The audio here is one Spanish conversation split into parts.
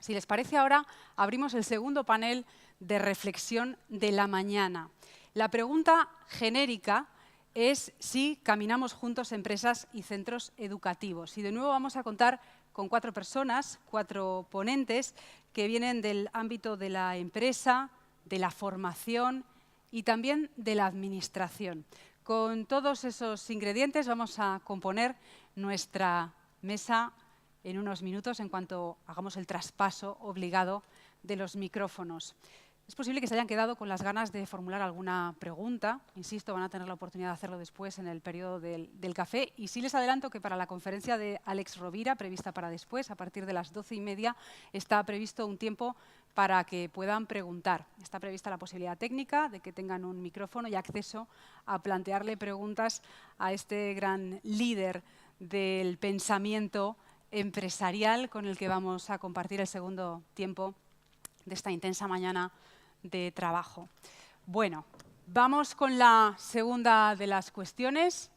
Si les parece, ahora abrimos el segundo panel de reflexión de la mañana. La pregunta genérica es si caminamos juntos empresas y centros educativos. Y de nuevo vamos a contar con 4 personas, 4 ponentes que vienen del ámbito de la empresa, de la formación y también de la administración. Con todos esos ingredientes vamos a componer nuestra mesa en unos minutos en cuanto hagamos el traspaso obligado de los micrófonos. Es posible que se hayan quedado con las ganas de formular alguna pregunta. Insisto, van a tener la oportunidad de hacerlo después en el periodo del café. Y sí les adelanto que para la conferencia de Àlex Rovira, prevista para después, a partir de las 12:30, está previsto un tiempo para que puedan preguntar. Está prevista la posibilidad técnica de que tengan un micrófono y acceso a plantearle preguntas a este gran líder del pensamiento empresarial con el que vamos a compartir el segundo tiempo de esta intensa mañana de trabajo. Bueno, vamos con la segunda de las cuestiones,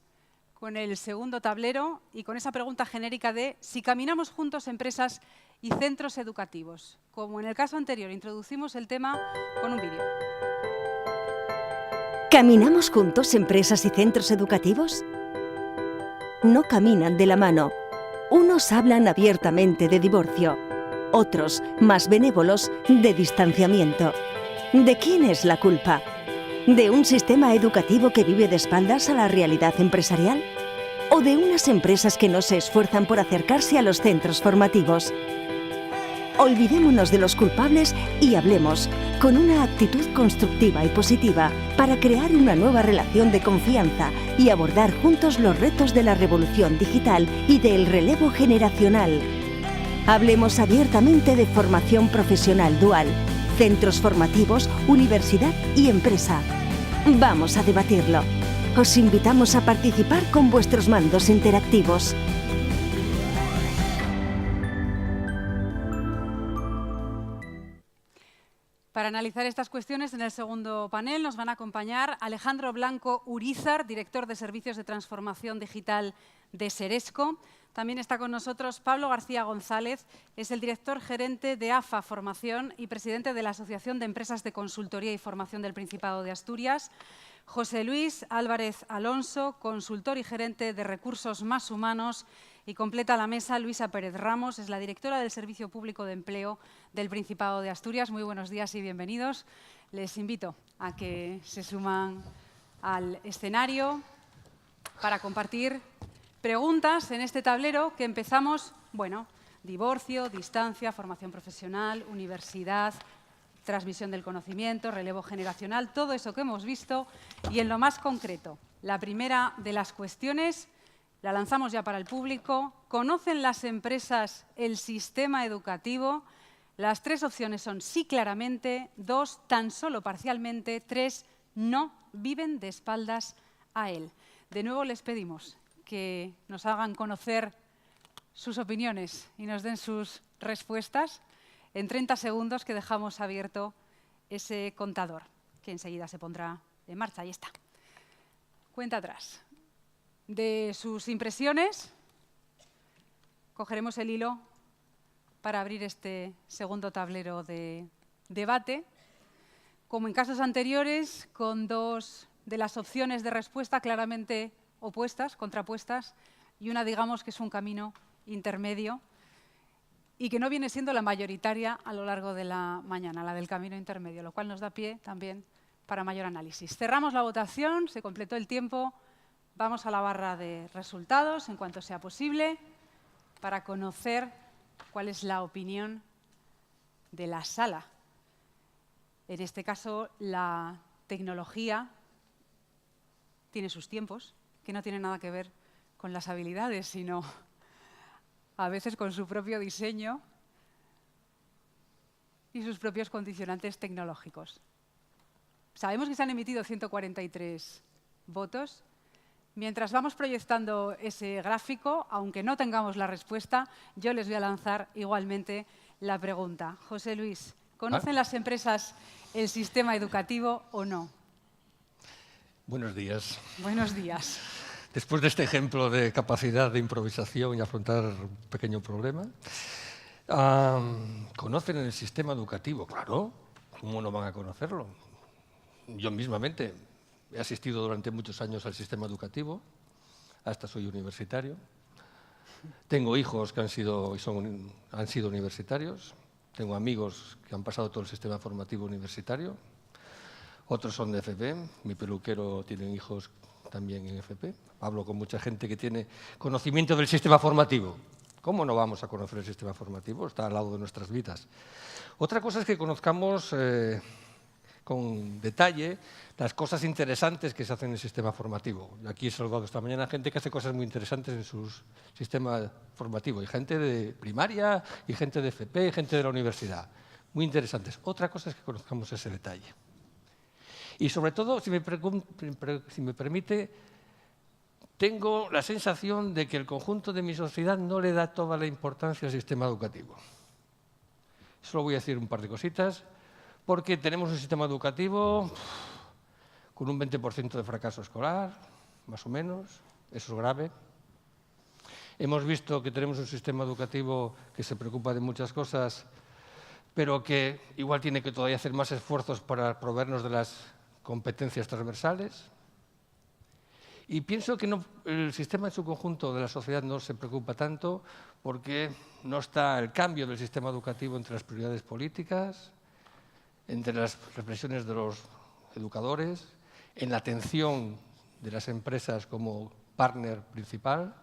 con el segundo tablero y con esa pregunta genérica de si caminamos juntos empresas y centros educativos. Como en el caso anterior, introducimos el tema con un vídeo. ¿Caminamos juntos empresas y centros educativos? No caminan de la mano. Unos hablan abiertamente de divorcio, otros, más benévolos, de distanciamiento. ¿De quién es la culpa? ¿De un sistema educativo que vive de espaldas a la realidad empresarial? ¿O de unas empresas que no se esfuerzan por acercarse a los centros formativos? Olvidémonos de los culpables y hablemos con una actitud constructiva y positiva para crear una nueva relación de confianza y abordar juntos los retos de la revolución digital y del relevo generacional. Hablemos abiertamente de formación profesional dual, centros formativos, universidad y empresa. Vamos a debatirlo. Os invitamos a participar con vuestros mandos interactivos. Para analizar estas cuestiones, en el segundo panel nos van a acompañar Alejandro Blanco Urízar, director de Servicios de Transformación Digital de Seresco. También está con nosotros Pablo García González, es el director gerente de AFA Formación y presidente de la Asociación de Empresas de Consultoría y Formación del Principado de Asturias. José Luis Álvarez Alonso, consultor y gerente de Recursos Más Humanos. Y completa la mesa Luisa Pérez Ramos, es la directora del Servicio Público de Empleo del Principado de Asturias. Muy buenos días y bienvenidos. Les invito a que se suman al escenario para compartir preguntas en este tablero que empezamos, bueno, divorcio, distancia, formación profesional, universidad, transmisión del conocimiento, relevo generacional, todo eso que hemos visto. Y en lo más concreto, la primera de las cuestiones la lanzamos ya para el público. ¿Conocen las empresas el sistema educativo? Las 3 opciones son sí claramente, 2 tan solo parcialmente, 3 no, viven de espaldas a él. De nuevo les pedimos que nos hagan conocer sus opiniones y nos den sus respuestas en 30 segundos que dejamos abierto ese contador, que enseguida se pondrá en marcha. Ahí está. Cuenta atrás. De sus impresiones, cogeremos el hilo para abrir este segundo tablero de debate. Como en casos anteriores, con 2 de las opciones de respuesta claramente opuestas, contrapuestas, y una, digamos, que es un camino intermedio y que no viene siendo la mayoritaria a lo largo de la mañana, la del camino intermedio, lo cual nos da pie también para mayor análisis. Cerramos la votación, se completó el tiempo. Vamos a la barra de resultados en cuanto sea posible para conocer cuál es la opinión de la sala. En este caso, la tecnología tiene sus tiempos, que no tienen nada que ver con las habilidades, sino a veces con su propio diseño y sus propios condicionantes tecnológicos. Sabemos que se han emitido 143 votos. Mientras vamos proyectando ese gráfico, aunque no tengamos la respuesta, yo les voy a lanzar igualmente la pregunta. José Luis, ¿conocen las empresas el sistema educativo o no? Buenos días. Buenos días. Después de este ejemplo de capacidad de improvisación y afrontar un pequeño problema, ¿Conocen el sistema educativo? Claro, ¿cómo no van a conocerlo? Yo mismamente he asistido durante muchos años al sistema educativo, hasta soy universitario. Tengo hijos que han sido universitarios, tengo amigos que han pasado todo el sistema formativo universitario, otros son de FP, mi peluquero tiene hijos también en FP. Hablo con mucha gente que tiene conocimiento del sistema formativo. ¿Cómo no vamos a conocer el sistema formativo? Está al lado de nuestras vidas. Otra cosa es que conozcamos con detalle las cosas interesantes que se hacen en el sistema formativo. Aquí he saludado esta mañana gente que hace cosas muy interesantes en su sistema formativo. Y gente de primaria, y gente de FP, y gente de la universidad. Muy interesantes. Otra cosa es que conozcamos ese detalle. Y sobre todo, si me permite, tengo la sensación de que el conjunto de mi sociedad no le da toda la importancia al sistema educativo. Solo voy a decir un par de cositas, porque tenemos un sistema educativo con un 20% de fracaso escolar, más o menos, eso es grave. Hemos visto que tenemos un sistema educativo que se preocupa de muchas cosas, pero que igual tiene que todavía hacer más esfuerzos para proveernos de las competencias transversales. Y pienso que el sistema en su conjunto de la sociedad no se preocupa tanto porque no está el cambio del sistema educativo entre las prioridades políticas, entre las reflexiones de los educadores, en la atención de las empresas como partner principal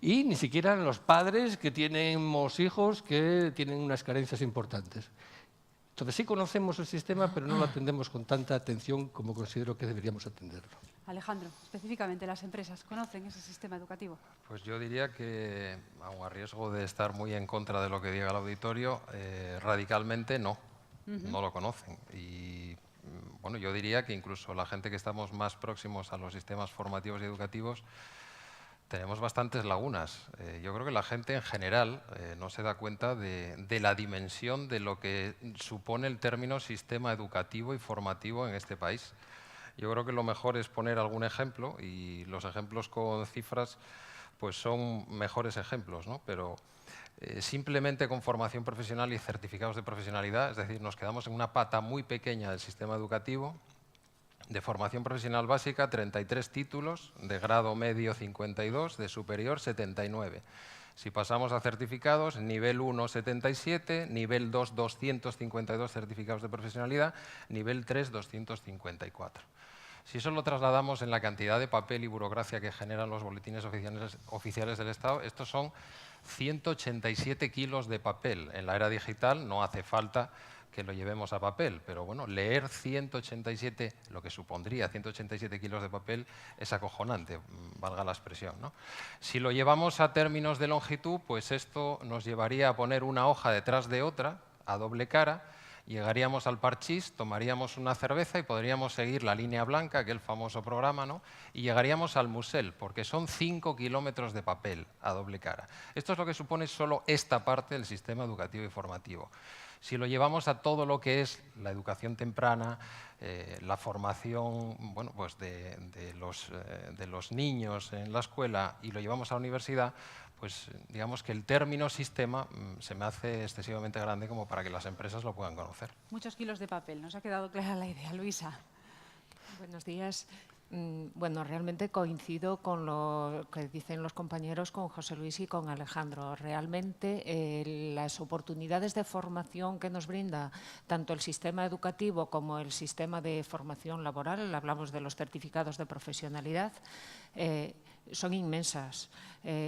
y ni siquiera en los padres que tenemos hijos que tienen unas carencias importantes. Entonces sí conocemos el sistema, pero no lo atendemos con tanta atención como considero que deberíamos atenderlo. Alejandro, específicamente las empresas, ¿conocen ese sistema educativo? Pues yo diría que, aun a riesgo de estar muy en contra de lo que diga el auditorio, radicalmente no, no lo conocen. Y bueno, yo diría que incluso la gente que estamos más próximos a los sistemas formativos y educativos tenemos bastantes lagunas. Yo creo que la gente en general no se da cuenta de la dimensión de lo que supone el término sistema educativo y formativo en este país. Yo creo que lo mejor es poner algún ejemplo y los ejemplos con cifras pues son mejores ejemplos, ¿no? Pero simplemente con formación profesional y certificados de profesionalidad, es decir, nos quedamos en una pata muy pequeña del sistema educativo. De formación profesional básica, 33 títulos, de grado medio 52, de superior 79. Si pasamos a certificados, nivel 1, 77, nivel 2, 252 certificados de profesionalidad, nivel 3, 254. Si eso lo trasladamos en la cantidad de papel y burocracia que generan los boletines oficiales del Estado, estos son 187 kilos de papel. En la era digital no hace falta que lo llevemos a papel, pero bueno, leer 187, lo que supondría 187 kilos de papel, es acojonante, valga la expresión, ¿no? Si lo llevamos a términos de longitud, pues esto nos llevaría a poner una hoja detrás de otra, a doble cara, llegaríamos al Parchís, tomaríamos una cerveza y podríamos seguir la línea blanca, aquel famoso programa, ¿no? Y llegaríamos al Musel, porque son 5 kilómetros de papel a doble cara. Esto es lo que supone solo esta parte del sistema educativo y formativo. Si lo llevamos a todo lo que es la educación temprana, la formación bueno, pues de los niños en la escuela y lo llevamos a la universidad, pues digamos que el término sistema se me hace excesivamente grande como para que las empresas lo puedan conocer. Muchos kilos de papel, nos ha quedado clara la idea. Luisa. Buenos días. Bueno, realmente coincido con lo que dicen los compañeros, con José Luis y con Alejandro. Realmente las oportunidades de formación que nos brinda tanto el sistema educativo como el sistema de formación laboral, hablamos de los certificados de profesionalidad, son inmensas.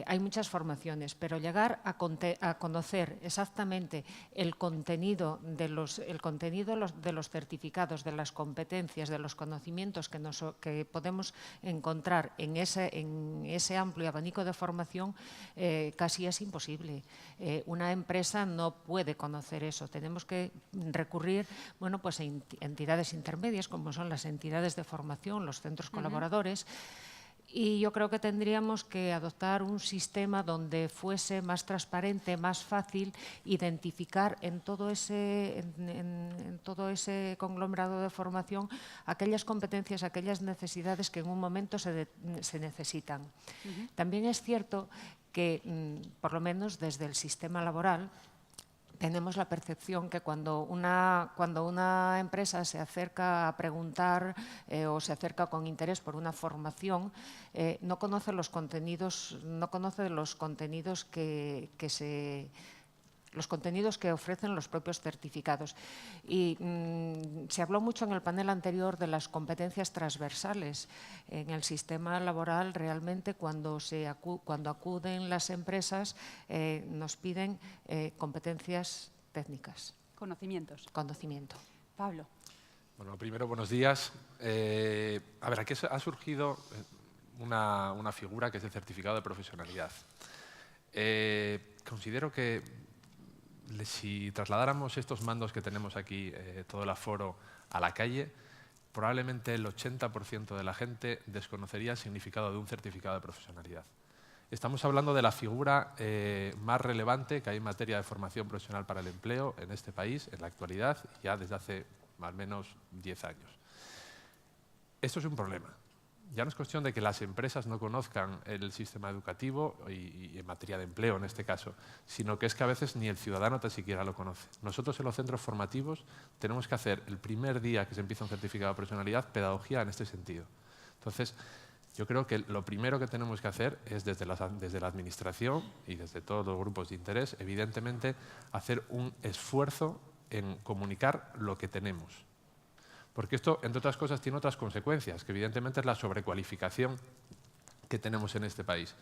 Hay muchas formaciones, pero llegar a conocer exactamente el contenido de los certificados, de las competencias, de los conocimientos que podemos encontrar en ese amplio abanico de formación, casi es imposible. Una empresa no puede conocer eso. Tenemos que recurrir, bueno, pues a entidades intermedias, como son las entidades de formación, los centros colaboradores. Y yo creo que tendríamos que adoptar un sistema donde fuese más transparente, más fácil identificar en todo ese conglomerado de formación aquellas competencias, aquellas necesidades que en un momento se necesitan. También es cierto que, por lo menos desde el sistema laboral, tenemos la percepción que cuando una empresa se acerca a preguntar o se acerca con interés por una formación, no conoce los contenidos que ofrecen los propios certificados. Y se habló mucho en el panel anterior de las competencias transversales. En el sistema laboral, realmente, cuando acuden las empresas, nos piden competencias técnicas. Conocimiento. Pablo. Bueno, primero, buenos días. A ver, aquí ha surgido una figura que es el certificado de profesionalidad. Considero que si trasladáramos estos mandos que tenemos aquí, todo el aforo, a la calle, probablemente el 80% de la gente desconocería el significado de un certificado de profesionalidad. Estamos hablando de la figura más relevante que hay en materia de formación profesional para el empleo en este país, en la actualidad, ya desde hace al menos 10 años. Esto es un problema. Ya no es cuestión de que las empresas no conozcan el sistema educativo y en materia de empleo en este caso, sino que es que a veces ni el ciudadano tan siquiera lo conoce. Nosotros en los centros formativos tenemos que hacer el primer día que se empieza un certificado de profesionalidad pedagogía en este sentido. Entonces, yo creo que lo primero que tenemos que hacer es desde la administración y desde todos los grupos de interés, evidentemente, hacer un esfuerzo en comunicar lo que tenemos. Porque esto, entre otras cosas, tiene otras consecuencias, que evidentemente es la sobrecualificación que tenemos en este país.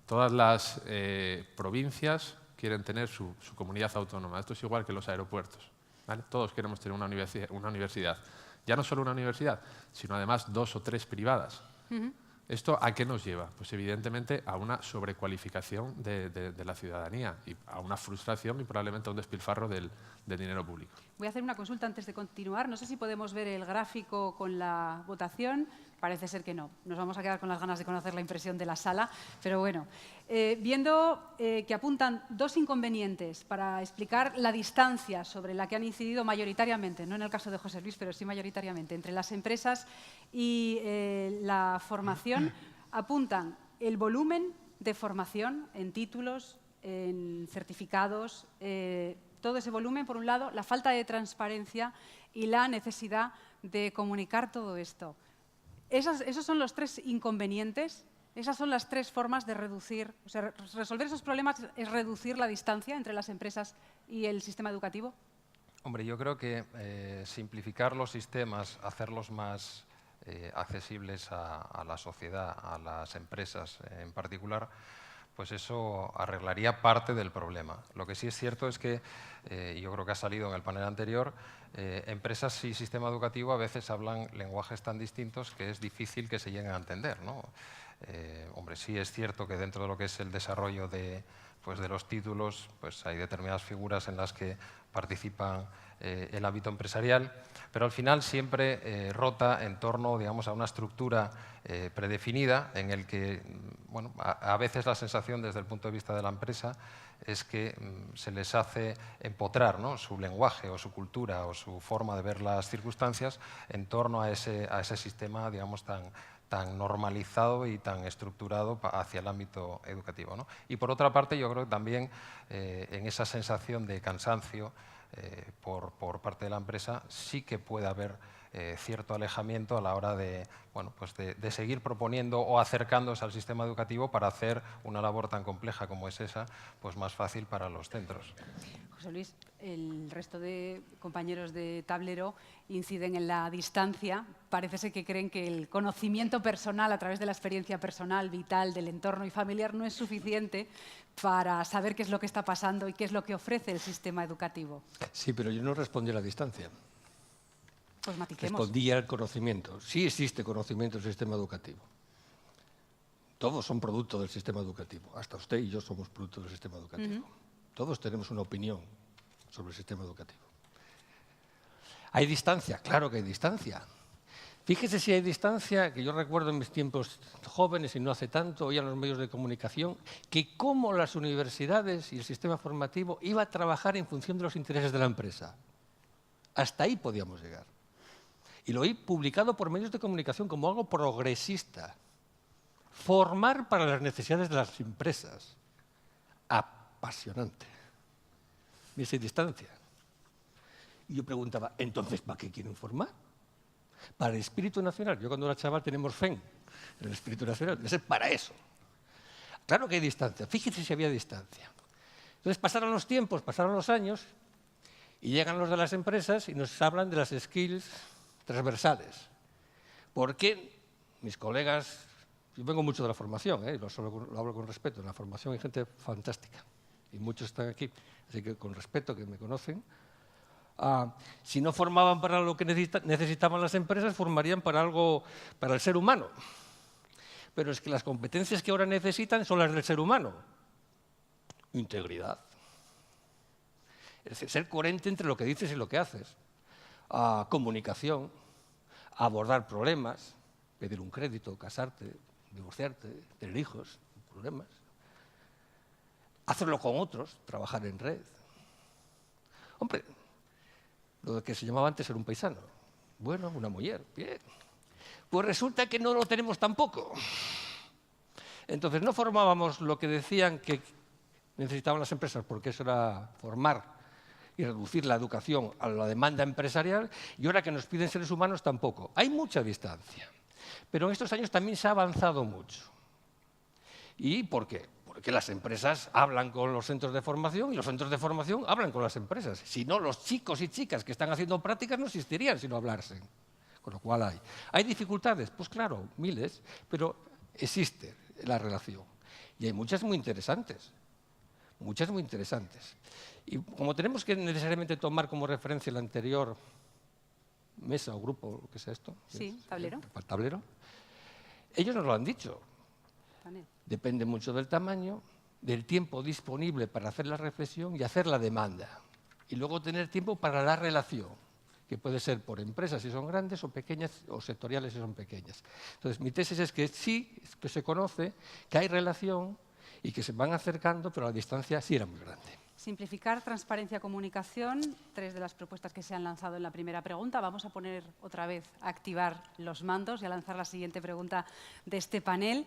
Todas las provincias quieren tener su comunidad autónoma. Esto es igual que los aeropuertos, ¿vale? Todos queremos tener una universidad. Ya no solo una universidad, sino además 2 o 3 privadas. ¿Esto a qué nos lleva? Pues evidentemente a una sobrecualificación de la ciudadanía y a una frustración y probablemente a un despilfarro del dinero público. Voy a hacer una consulta antes de continuar. No sé si podemos ver el gráfico con la votación. Parece ser que no. Nos vamos a quedar con las ganas de conocer la impresión de la sala. Pero bueno, viendo que apuntan 2 inconvenientes para explicar la distancia sobre la que han incidido mayoritariamente, no en el caso de José Luis, pero sí mayoritariamente, entre las empresas y la formación, apuntan el volumen de formación en títulos, en certificados, todo ese volumen, por un lado, la falta de transparencia y la necesidad de comunicar todo esto. Esos son los 3 inconvenientes, esas son las 3 formas de reducir, o sea, resolver esos problemas es reducir la distancia entre las empresas y el sistema educativo. Hombre, yo creo que simplificar los sistemas, hacerlos más accesibles a la sociedad, a las empresas en particular, pues eso arreglaría parte del problema. Lo que sí es cierto es que, yo creo que ha salido en el panel anterior, empresas y sistema educativo a veces hablan lenguajes tan distintos que es difícil que se lleguen a entender, ¿no? Hombre, sí es cierto que dentro de lo que es el desarrollo de los títulos, pues hay determinadas figuras en las que participan el ámbito empresarial, pero al final siempre rota en torno, digamos, a una estructura predefinida en el que, bueno, a veces la sensación desde el punto de vista de la empresa es que se les hace empotrar, ¿no?, su lenguaje o su cultura o su forma de ver las circunstancias en torno a ese sistema, digamos, tan normalizado y tan estructurado hacia el ámbito educativo, ¿no? Y por otra parte, yo creo que también en esa sensación de cansancio por parte de la empresa sí que puede haber cierto alejamiento a la hora de seguir proponiendo o acercándose al sistema educativo para hacer una labor tan compleja como es esa, pues más fácil para los centros. José Luis, el resto de compañeros de tablero inciden en la distancia. Parece ser que creen que el conocimiento personal a través de la experiencia personal, vital, del entorno y familiar no es suficiente para saber qué es lo que está pasando y qué es lo que ofrece el sistema educativo. Sí, pero yo no respondí a la distancia. Pues matiquemos. Respondí al conocimiento. Sí existe conocimiento en el sistema educativo. Todos son producto del sistema educativo. Hasta usted y yo somos producto del sistema educativo. Todos tenemos una opinión sobre el sistema educativo. ¿Hay distancia? Claro que hay distancia. Fíjese si hay distancia, que yo recuerdo en mis tiempos jóvenes y no hace tanto, oían los medios de comunicación, que cómo las universidades y el sistema formativo iba a trabajar en función de los intereses de la empresa. Hasta ahí podíamos llegar. Y lo oí publicado por medios de comunicación como algo progresista. Formar para las necesidades de las empresas. Apasionante. mesa y distancia. Y yo preguntaba, entonces, ¿para qué quiero informar? Para el espíritu nacional. Yo cuando era chaval tenemos fe en el espíritu nacional. Debe ser para eso. Claro que hay distancia. Fíjese si había distancia. Entonces pasaron los tiempos, pasaron los años, y llegan los de las empresas y nos hablan de las skills transversales. Porque mis colegas, yo vengo mucho de la formación, lo hablo con respeto, en la formación hay gente fantástica, y muchos están aquí, así que con respeto, que me conocen. Si no formaban para lo que necesitaban las empresas, formarían para algo, para el ser humano. Pero es que las competencias que ahora necesitan son las del ser humano. Integridad. Es decir, ser coherente entre lo que dices y lo que haces. Comunicación, abordar problemas, pedir un crédito, casarte, divorciarte, tener hijos, problemas. Hacerlo con otros, trabajar en red. Hombre, lo que se llamaba antes ser un paisano. Bueno, una mujer, bien. Pues resulta que no lo tenemos tampoco. Entonces no formábamos lo que decían que necesitaban las empresas, porque eso era formar y reducir la educación a la demanda empresarial, y ahora que nos piden seres humanos tampoco. Hay mucha distancia, pero en estos años también se ha avanzado mucho. ¿Y por qué? Porque las empresas hablan con los centros de formación y los centros de formación hablan con las empresas. Si no, los chicos y chicas que están haciendo prácticas no existirían si no hablarse. Con lo cual hay. ¿Hay dificultades? Pues claro, miles, pero existe la relación. Y hay muchas muy interesantes. Muchas muy interesantes. Y como tenemos que necesariamente tomar como referencia la anterior mesa o grupo, lo que sea esto. Sí, tablero. El tablero. Ellos nos lo han dicho. Panel. Depende mucho del tamaño, del tiempo disponible para hacer la reflexión y hacer la demanda. Y luego tener tiempo para la relación, que puede ser por empresas si son grandes o pequeñas, o sectoriales si son pequeñas. Entonces, mi tesis es que sí, que se conoce, que hay relación y que se van acercando, pero la distancia sí era muy grande. Simplificar, transparencia, comunicación, 3 de las propuestas que se han lanzado en la primera pregunta. Vamos a poner otra vez a activar los mandos y a lanzar la siguiente pregunta de este panel.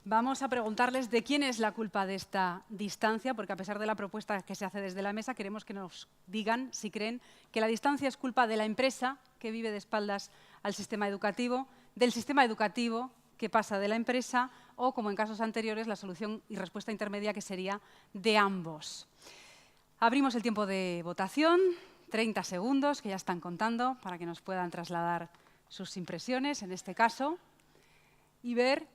Vamos a preguntarles de quién es la culpa de esta distancia, porque a pesar de la propuesta que se hace desde la mesa, queremos que nos digan si creen que la distancia es culpa de la empresa, que vive de espaldas al sistema educativo, del sistema educativo, que pasa de la empresa, o, como en casos anteriores, la solución y respuesta intermedia, que sería de ambos. Abrimos el tiempo de votación, 30 segundos, que ya están contando, para que nos puedan trasladar sus impresiones, en este caso, y ver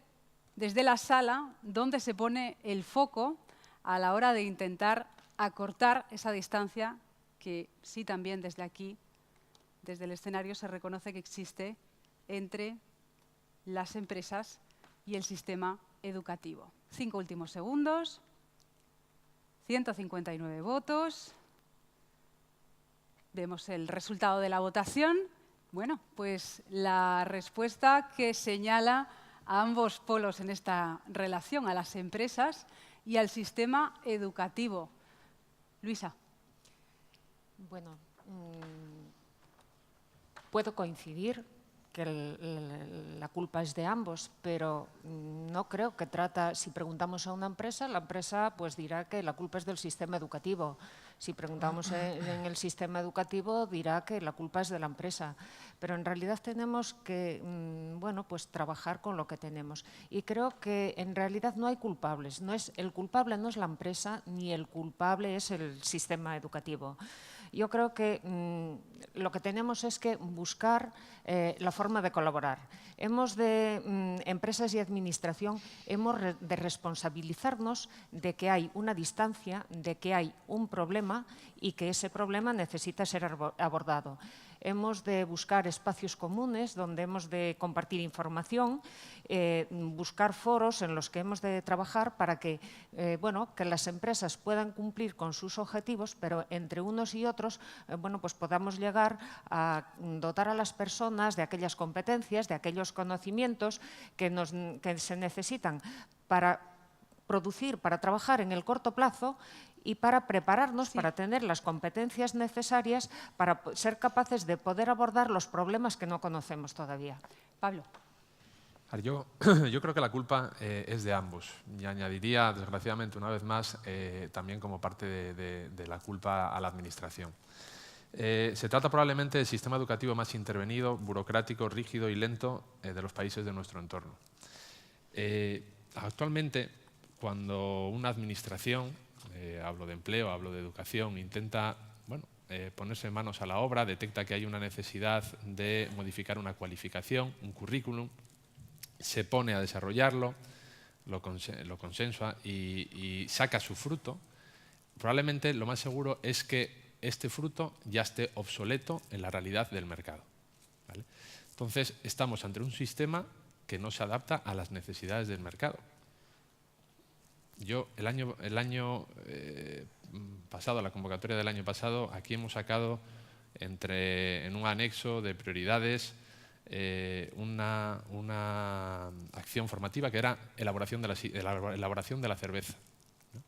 desde la sala dónde se pone el foco a la hora de intentar acortar esa distancia que sí también desde aquí, desde el escenario, se reconoce que existe entre las empresas y el sistema educativo. 5 últimos segundos. 159 votos. Vemos el resultado de la votación. Bueno, pues la respuesta que señala a ambos polos en esta relación, a las empresas y al sistema educativo. Luisa. Bueno, puedo coincidir que la culpa es de ambos, pero no creo que si preguntamos a una empresa, la empresa pues dirá que la culpa es del sistema educativo. Si preguntamos en el sistema educativo, dirá que la culpa es de la empresa. Pero en realidad tenemos que bueno, pues trabajar con lo que tenemos. Y creo que en realidad no hay culpables. El culpable no es la empresa, ni el culpable es el sistema educativo. Yo creo que lo que tenemos es que buscar la forma de colaborar. Empresas y administración, hemos de responsabilizarnos de que hay una distancia, de que hay un problema y que ese problema necesita ser abordado. Hemos de buscar espacios comunes donde hemos de compartir información, buscar foros en los que hemos de trabajar para que, bueno, que las empresas puedan cumplir con sus objetivos, pero entre unos y otros bueno, pues podamos llegar a dotar a las personas de aquellas competencias, de aquellos conocimientos que se necesitan para producir, para trabajar en el corto plazo y para prepararnos, para tener las competencias necesarias para ser capaces de poder abordar los problemas que no conocemos todavía. Pablo. Yo creo que la culpa es de ambos. Y añadiría, desgraciadamente, una vez más, también como parte de la culpa a la Administración. Se trata probablemente del sistema educativo más intervenido, burocrático, rígido y lento de los países de nuestro entorno. Actualmente, cuando una Administración, hablo de empleo, hablo de educación, intenta ponerse manos a la obra, detecta que hay una necesidad de modificar una cualificación, un currículum, se pone a desarrollarlo, lo consensua y saca su fruto, probablemente lo más seguro es que este fruto ya esté obsoleto en la realidad del mercado, ¿vale? Entonces, estamos ante un sistema que no se adapta a las necesidades del mercado. El año pasado, la convocatoria del año pasado, aquí hemos sacado en un anexo de prioridades una acción formativa que era elaboración de la cerveza, ¿no?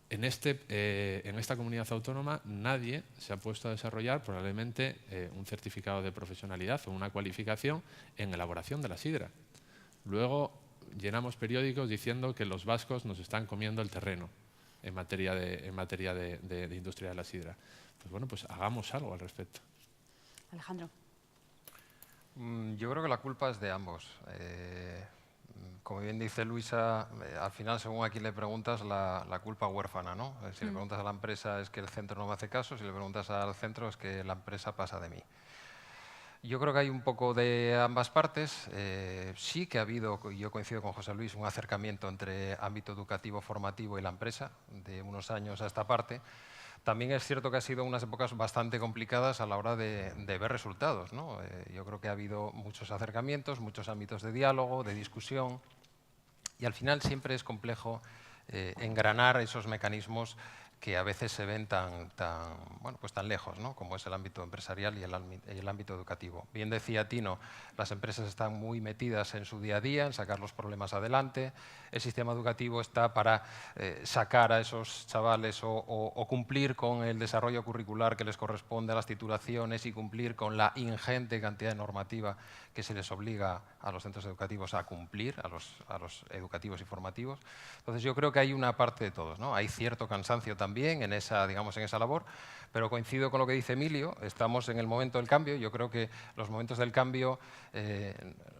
En esta comunidad autónoma nadie se ha puesto a desarrollar probablemente un certificado de profesionalidad o una cualificación en elaboración de la sidra. Luego llenamos periódicos diciendo que los vascos nos están comiendo el terreno en materia de industria de la sidra. Pues bueno, pues hagamos algo al respecto. Alejandro. Yo creo que la culpa es de ambos. Como bien dice Luisa, al final, según a quién le preguntas, la culpa huérfana, ¿no? Si le preguntas a la empresa es que el centro no me hace caso, si le preguntas al centro es que la empresa pasa de mí. Yo creo que hay un poco de ambas partes. Sí que ha habido, y yo coincido con José Luis, un acercamiento entre ámbito educativo formativo y la empresa de unos años a esta parte. También es cierto que ha sido unas épocas bastante complicadas a la hora de ver resultados, ¿no? Yo creo que ha habido muchos acercamientos, muchos ámbitos de diálogo, de discusión, y al final siempre es complejo engranar esos mecanismos que a veces se ven tan lejos, ¿no? Como es el ámbito empresarial y el ámbito educativo. Bien decía Tino, las empresas están muy metidas en su día a día, en sacar los problemas adelante. El sistema educativo está para sacar a esos chavales o cumplir con el desarrollo curricular que les corresponde a las titulaciones y cumplir con la ingente cantidad de normativa que se les obliga a los centros educativos a cumplir, a los educativos y formativos. Entonces yo creo que hay una parte de todos, ¿no? Hay cierto cansancio también en esa labor, pero coincido con lo que dice Emilio, estamos en el momento del cambio. Yo creo que los momentos del cambio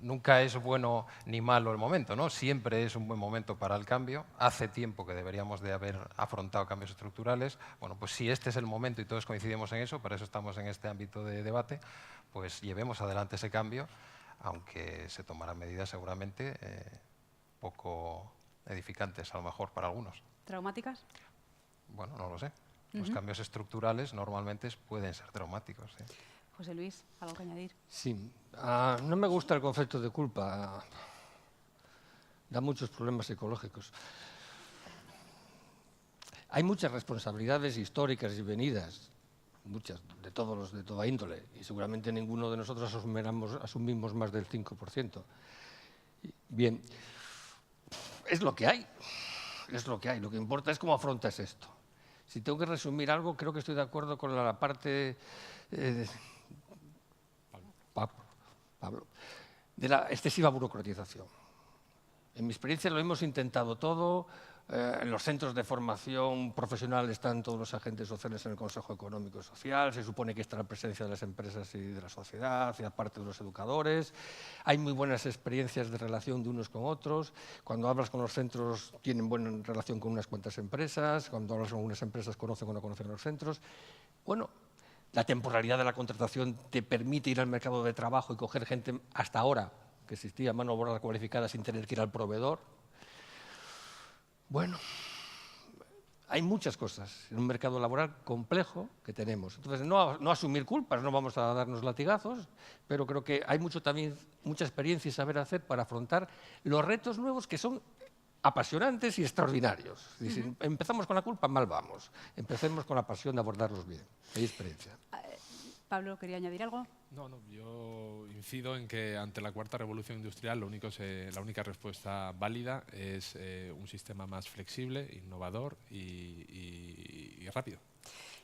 nunca es bueno ni malo el momento, ¿no? Siempre es un buen momento para el cambio. Hace tiempo que deberíamos de haber afrontado cambios estructurales. Bueno, pues si este es el momento y todos coincidimos en eso, para eso estamos en este ámbito de debate, pues llevemos adelante ese cambio, aunque se tomarán medidas seguramente poco edificantes, a lo mejor para algunos. ¿Traumáticas? Bueno, no lo sé. Los cambios estructurales normalmente pueden ser traumáticos, ¿sí? José Luis, ¿algo que añadir? Sí. No me gusta el concepto de culpa. Da muchos problemas psicológicos. Hay muchas responsabilidades históricas y venidas, muchas, de toda índole, y seguramente ninguno de nosotros asumimos más del 5%. Bien, es lo que hay. Es lo que hay. Lo que importa es cómo afrontas esto. Si tengo que resumir algo, creo que estoy de acuerdo con la parte Pablo, de la excesiva burocratización. En mi experiencia lo hemos intentado todo. En los centros de formación profesional están todos los agentes sociales en el Consejo Económico y Social. Se supone que está la presencia de las empresas y de la sociedad, y aparte de los educadores. Hay muy buenas experiencias de relación de unos con otros. Cuando hablas con los centros, tienen buena relación con unas cuantas empresas. Cuando hablas con unas empresas, conocen o no conocen los centros. Bueno, la temporalidad de la contratación te permite ir al mercado de trabajo y coger gente, hasta ahora, que existía mano de obra cualificada sin tener que ir al proveedor. Bueno, hay muchas cosas en un mercado laboral complejo que tenemos. Entonces, no asumir culpas, no vamos a darnos latigazos, pero creo que hay mucha experiencia y saber hacer para afrontar los retos nuevos que son apasionantes y extraordinarios. Y si empezamos con la culpa, mal vamos. Empecemos con la pasión de abordarlos bien. Hay experiencia. Pablo, ¿quería añadir algo? No, yo incido en que ante la cuarta revolución industrial la única respuesta válida es un sistema más flexible, innovador y rápido.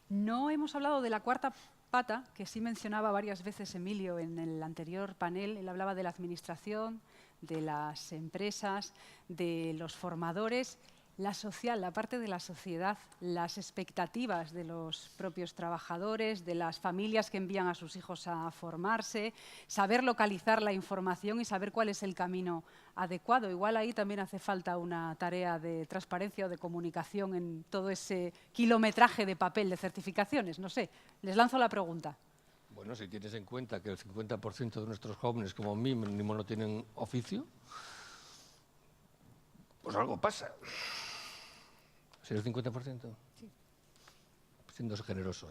No hemos hablado de la cuarta pata que sí mencionaba varias veces Emilio en el anterior panel. Él hablaba de la administración, de las empresas, de los formadores, la social, la parte de la sociedad, las expectativas de los propios trabajadores, de las familias que envían a sus hijos a formarse, saber localizar la información y saber cuál es el camino adecuado. Igual ahí también hace falta una tarea de transparencia o de comunicación en todo ese kilometraje de papel de certificaciones. No sé, les lanzo la pregunta. Bueno, si tienes en cuenta que el 50% de nuestros jóvenes como mínimo no tienen oficio, pues algo pasa. ¿Sí el 50%? Sí. Siendo generoso.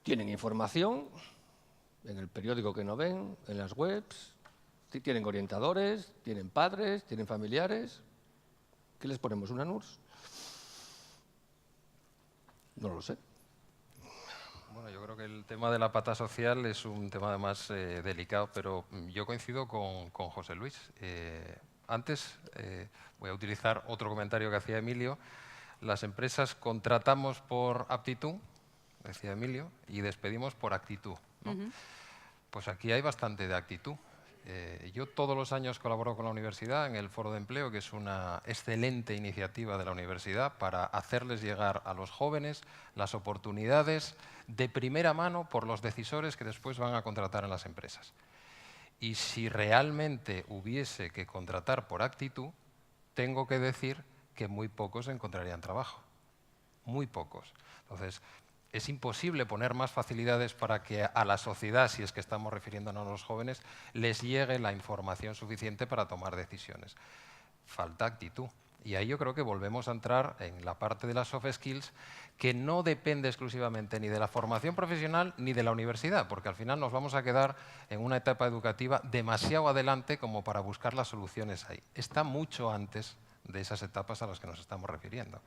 Tienen información en el periódico que no ven, en las webs, tienen orientadores, tienen padres, tienen familiares. ¿Qué les ponemos? ¿Una NURS? No lo sé. Bueno, yo creo que el tema de la pata social es un tema además delicado, pero yo coincido con José Luis. Antes voy a utilizar otro comentario que hacía Emilio. Las empresas contratamos por aptitud, decía Emilio, y despedimos por actitud, ¿no? Pues aquí hay bastante de actitud. Yo todos los años colaboro con la universidad en el Foro de Empleo, que es una excelente iniciativa de la universidad para hacerles llegar a los jóvenes las oportunidades de primera mano por los decisores que después van a contratar en las empresas. Y si realmente hubiese que contratar por actitud, tengo que decir que muy pocos encontrarían trabajo. Muy pocos. Entonces, es imposible poner más facilidades para que a la sociedad, si es que estamos refiriéndonos a los jóvenes, les llegue la información suficiente para tomar decisiones. Falta actitud. Y ahí yo creo que volvemos a entrar en la parte de las soft skills, que no depende exclusivamente ni de la formación profesional ni de la universidad, porque al final nos vamos a quedar en una etapa educativa demasiado adelante como para buscar las soluciones ahí. Está mucho antes de esas etapas a las que nos estamos refiriendo.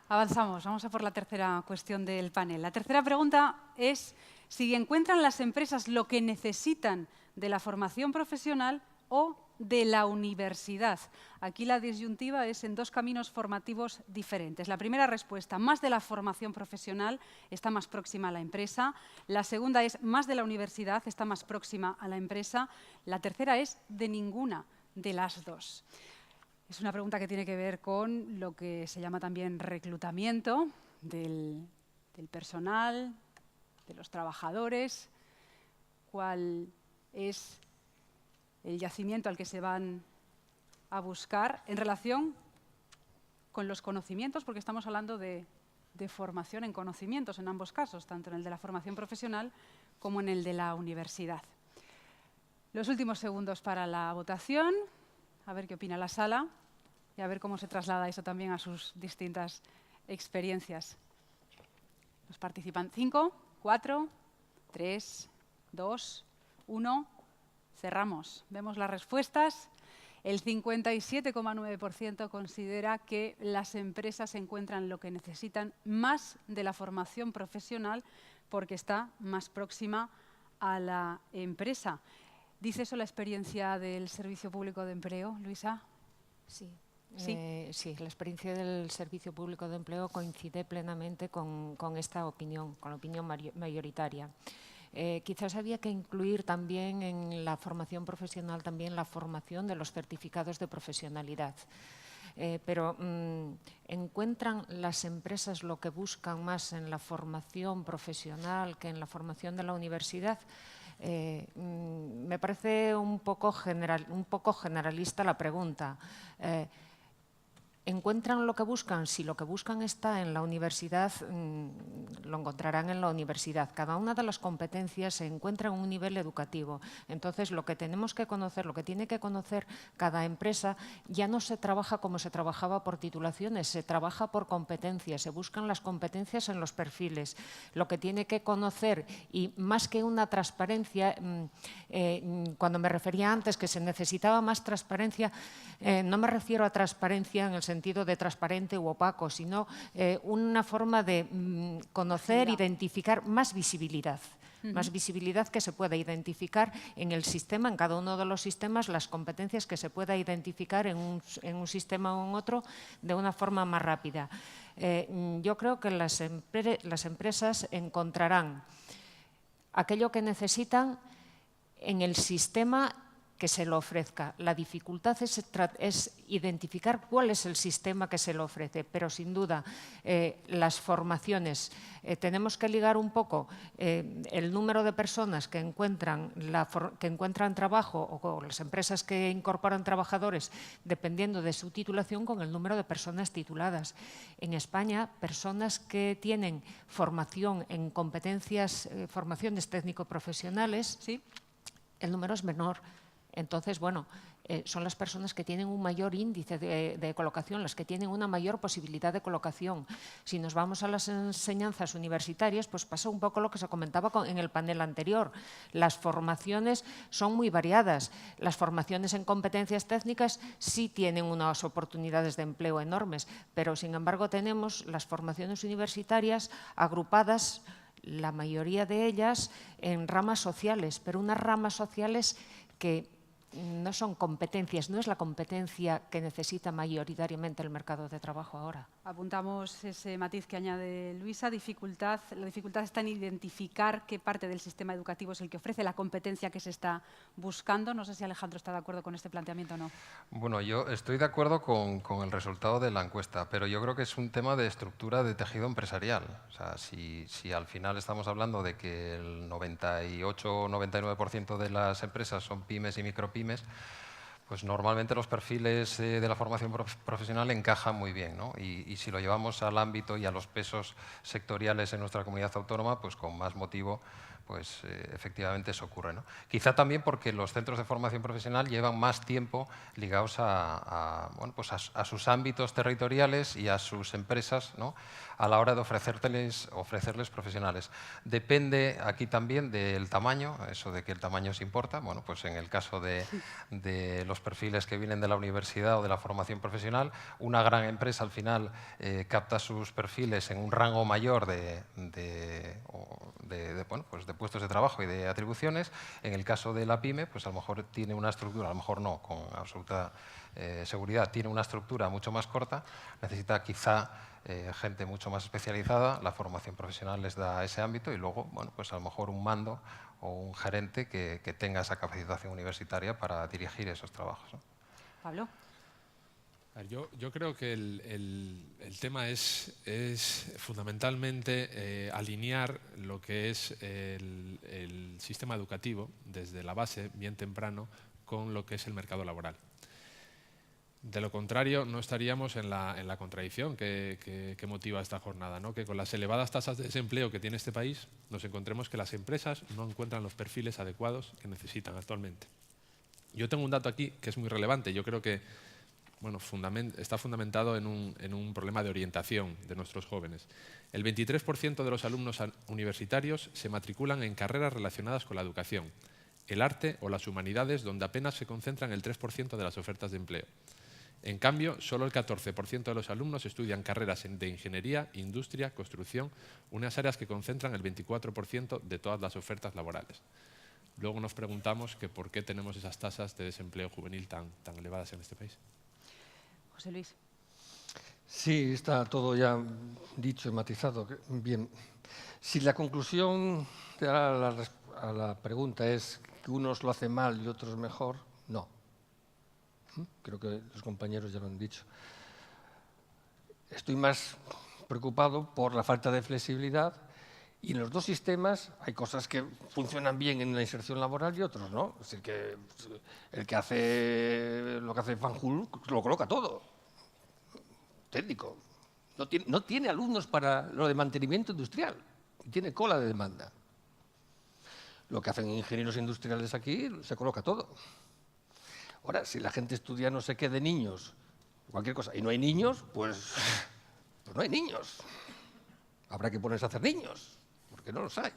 Avanzamos, vamos a por la tercera cuestión del panel. La tercera pregunta es si encuentran las empresas lo que necesitan de la formación profesional o de la universidad. Aquí la disyuntiva es en dos caminos formativos diferentes. La primera respuesta, más de la formación profesional, está más próxima a la empresa. La segunda es más de la universidad, está más próxima a la empresa. La tercera es de ninguna de las dos. Es una pregunta que tiene que ver con lo que se llama también reclutamiento del personal, de los trabajadores, cuál es el yacimiento al que se van a buscar en relación con los conocimientos, porque estamos hablando de formación en conocimientos en ambos casos, tanto en el de la formación profesional como en el de la universidad. Los últimos segundos para la votación. A ver qué opina la sala y a ver cómo se traslada eso también a sus distintas experiencias. Los participan 5, 4, 3, 2, 1. Cerramos. Vemos las respuestas. El 57,9% considera que las empresas encuentran lo que necesitan más de la formación profesional porque está más próxima a la empresa. ¿Dice eso la experiencia del Servicio Público de Empleo, Luisa? Sí. ¿Sí? Sí, la experiencia del Servicio Público de Empleo coincide plenamente con esta opinión, con la opinión mayoritaria. Quizás había que incluir también en la formación profesional también la formación de los certificados de profesionalidad. Pero ¿encuentran las empresas lo que buscan más en la formación profesional que en la formación de la universidad? Me parece un poco generalista la pregunta. ¿Encuentran lo que buscan? Si lo que buscan está en la universidad, lo encontrarán en la universidad. Cada una de las competencias se encuentra en un nivel educativo. Entonces, lo que tenemos que conocer, lo que tiene que conocer cada empresa, ya no se trabaja como se trabajaba por titulaciones, se trabaja por competencias, se buscan las competencias en los perfiles. Lo que tiene que conocer, y más que una transparencia, cuando me refería antes que se necesitaba más transparencia, no me refiero a transparencia en el sentido de transparente u opaco, sino una forma de conocer, identificar, más visibilidad. Más visibilidad que se pueda identificar en el sistema, en cada uno de los sistemas, las competencias que se pueda identificar en un sistema o en otro de una forma más rápida. Yo creo que las empresas encontrarán aquello que necesitan en el sistema que se lo ofrezca. La dificultad es identificar cuál es el sistema que se lo ofrece, pero sin duda las formaciones, tenemos que ligar un poco el número de personas que encuentran trabajo o las empresas que incorporan trabajadores dependiendo de su titulación con el número de personas tituladas. En España, personas que tienen formación en competencias, formaciones técnico-profesionales, ¿Sí? el número es menor. Entonces, bueno, son las personas que tienen un mayor índice de colocación, las que tienen una mayor posibilidad de colocación. Si nos vamos a las enseñanzas universitarias, pues pasa un poco lo que se comentaba en el panel anterior. Las formaciones son muy variadas. Las formaciones en competencias técnicas sí tienen unas oportunidades de empleo enormes, pero sin embargo tenemos las formaciones universitarias agrupadas, la mayoría de ellas, en ramas sociales, pero unas ramas sociales que no son competencias, no es la competencia que necesita mayoritariamente el mercado de trabajo ahora. Apuntamos ese matiz que añade Luisa, la dificultad está en identificar qué parte del sistema educativo es el que ofrece la competencia que se está buscando. No sé si Alejandro está de acuerdo con este planteamiento o no. Bueno, yo estoy de acuerdo con el resultado de la encuesta, pero yo creo que es un tema de estructura de tejido empresarial. O sea, si al final estamos hablando de que el 98 o 99% de las empresas son pymes y micropymes, pues normalmente los perfiles de la formación profesional encajan muy bien, ¿no? Y si lo llevamos al ámbito y a los pesos sectoriales en nuestra comunidad autónoma, pues con más motivo, pues efectivamente eso ocurre, ¿no? Quizá también porque los centros de formación profesional llevan más tiempo ligados bueno, pues a sus ámbitos territoriales y a sus empresas, ¿no?, a la hora de ofrecerles profesionales. Depende aquí también del tamaño, eso de que el tamaño se importa. Bueno, pues en el caso de los perfiles que vienen de la universidad o de la formación profesional, una gran empresa al final capta sus perfiles en un rango mayor bueno, pues de puestos de trabajo y de atribuciones. En el caso de la PYME, pues a lo mejor tiene una estructura, a lo mejor no, con absoluta seguridad, tiene una estructura mucho más corta, necesita quizá gente mucho más especializada, la formación profesional les da ese ámbito y luego, bueno, pues a lo mejor un mando o un gerente que tenga esa capacitación universitaria para dirigir esos trabajos, ¿no? Pablo. Yo creo que el tema es fundamentalmente alinear lo que es el sistema educativo desde la base, bien temprano, con lo que es el mercado laboral. De lo contrario, no estaríamos en la contradicción que motiva esta jornada, ¿no? Que con las elevadas tasas de desempleo que tiene este país, nos encontremos que las empresas no encuentran los perfiles adecuados que necesitan actualmente. Yo tengo un dato aquí que es muy relevante. Yo creo que bueno, está fundamentado en un problema de orientación de nuestros jóvenes. El 23% de los alumnos universitarios se matriculan en carreras relacionadas con la educación, el arte o las humanidades, donde apenas se concentran el 3% de las ofertas de empleo. En cambio, solo el 14% de los alumnos estudian carreras de ingeniería, industria, construcción, unas áreas que concentran el 24% de todas las ofertas laborales. Luego nos preguntamos que por qué tenemos esas tasas de desempleo juvenil tan elevadas en este país. José Luis. Sí, está todo ya dicho y matizado. Bien, si la conclusión a la pregunta es que unos lo hacen mal y otros mejor, no. Creo que los compañeros ya lo han dicho. Estoy más preocupado por la falta de flexibilidad y en los dos sistemas hay cosas que funcionan bien en la inserción laboral y otros no. Es decir, que el que hace lo que hace Fanjul lo coloca todo. Técnico. No tiene alumnos para lo de mantenimiento industrial. Tiene cola de demanda. Lo que hacen ingenieros industriales aquí se coloca todo. Ahora, si la gente estudia no sé qué de niños, cualquier cosa, y no hay niños, pues no hay niños. Habrá que ponerse a hacer niños, porque no los hay.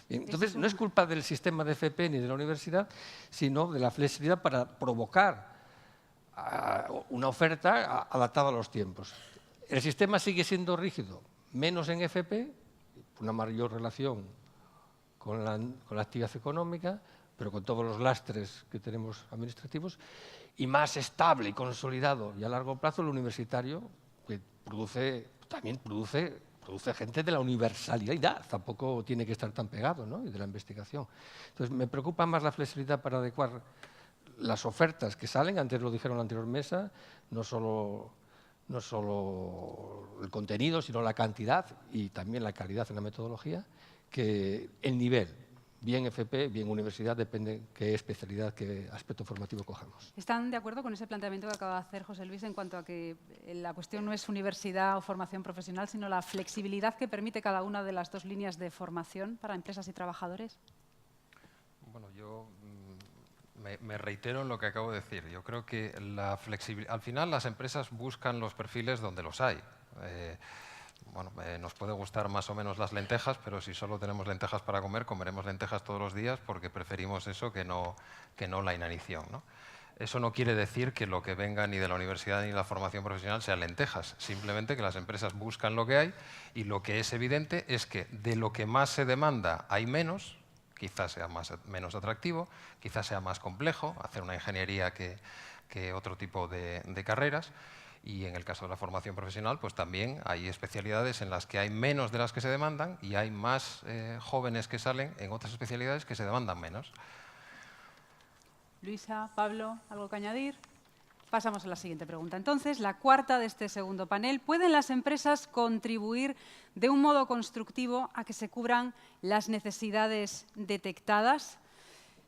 Bien, entonces, no es culpa del sistema de FP ni de la universidad, sino de la flexibilidad para provocar una oferta adaptada a los tiempos. El sistema sigue siendo rígido, menos en FP, una mayor relación con la actividad económica, pero con todos los lastres que tenemos administrativos, y más estable y consolidado y a largo plazo el universitario, que también produce produce gente de la universalidad, tampoco tiene que estar tan pegado, ¿no? Y de la investigación. Entonces, me preocupa más la flexibilidad para adecuar las ofertas que salen, antes lo dijeron en la anterior mesa, no solo el contenido, sino la cantidad y también la calidad en la metodología, que el nivel, bien FP, bien universidad, depende qué especialidad, qué aspecto formativo cojamos. ¿Están de acuerdo con ese planteamiento que acaba de hacer José Luis en cuanto a que la cuestión no es universidad o formación profesional, sino la flexibilidad que permite cada una de las dos líneas de formación para empresas y trabajadores? Bueno, yo me reitero en lo que acabo de decir. Yo creo que al final las empresas buscan los perfiles donde los hay. Nos puede gustar más o menos las lentejas, pero si solo tenemos lentejas para comer, comeremos lentejas todos los días porque preferimos eso que no la inanición, ¿no? Eso no quiere decir que lo que venga ni de la universidad ni de la formación profesional sean lentejas, simplemente que las empresas buscan lo que hay y lo que es evidente es que de lo que más se demanda hay menos, quizás sea menos atractivo, quizás sea más complejo hacer una ingeniería que otro tipo de carreras. Y en el caso de la formación profesional, pues también hay especialidades en las que hay menos de las que se demandan y hay más jóvenes que salen en otras especialidades que se demandan menos. Luisa, Pablo, ¿algo que añadir? Pasamos a la siguiente pregunta. Entonces, la cuarta de este segundo panel. ¿Pueden las empresas contribuir de un modo constructivo a que se cubran las necesidades detectadas?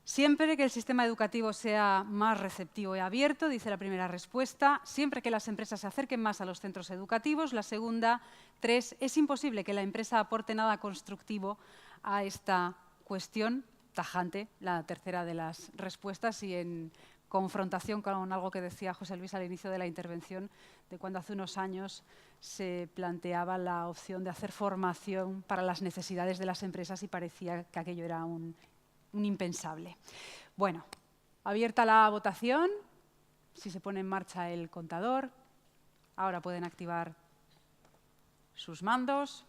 Siempre que el sistema educativo sea más receptivo y abierto, dice la primera respuesta. Siempre que las empresas se acerquen más a los centros educativos. La segunda, 3, es imposible que la empresa aporte nada constructivo a esta cuestión. Tajante, la tercera de las respuestas y en confrontación con algo que decía José Luis al inicio de la intervención, de cuando hace unos años se planteaba la opción de hacer formación para las necesidades de las empresas y parecía que aquello era un impensable. Bueno, abierta la votación, si se pone en marcha el contador, ahora pueden activar sus mandos.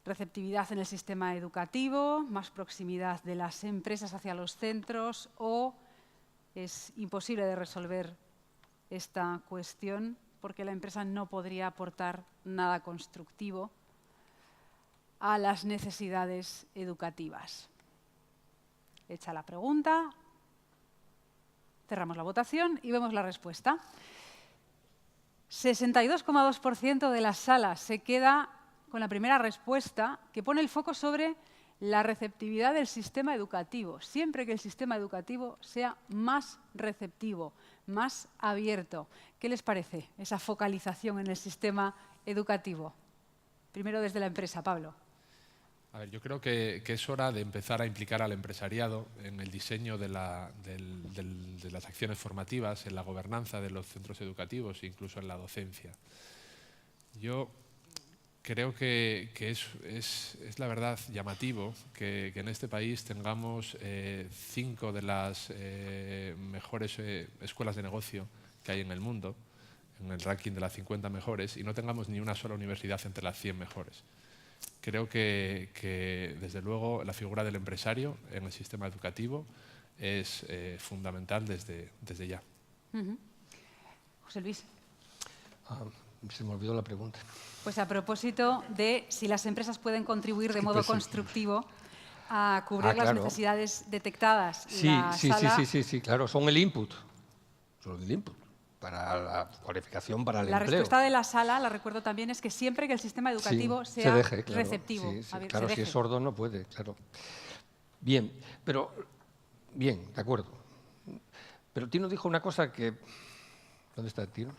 Receptividad en el sistema educativo, más proximidad de las empresas hacia los centros o es imposible de resolver esta cuestión porque la empresa no podría aportar nada constructivo a las necesidades educativas. Hecha la pregunta, cerramos la votación y vemos la respuesta. 62,2% de las salas se queda con la primera respuesta, que pone el foco sobre la receptividad del sistema educativo. Siempre que el sistema educativo sea más receptivo, más abierto. ¿Qué les parece esa focalización en el sistema educativo? Primero desde la empresa, Pablo. A ver, yo creo que es hora de empezar a implicar al empresariado en el diseño de las acciones formativas, en la gobernanza de los centros educativos e incluso en la docencia. Yo creo que es la verdad llamativo que en este país tengamos 5 de las mejores escuelas de negocio que hay en el mundo, en el ranking de las 50 mejores, y no tengamos ni una sola universidad entre las 100 mejores. Creo que desde luego, la figura del empresario en el sistema educativo es fundamental desde ya. José Luis. Se me olvidó la pregunta. Pues a propósito de si las empresas pueden contribuir de modo constructivo a cubrir las necesidades detectadas. Sí, claro, son el input. Son el input para la cualificación, para el empleo. La respuesta de la sala, la recuerdo también, es que siempre que el sistema educativo sea receptivo. Claro, si es sordo no puede, claro. Bien, de acuerdo. Pero Tino dijo una cosa que... ¿Dónde está Tino?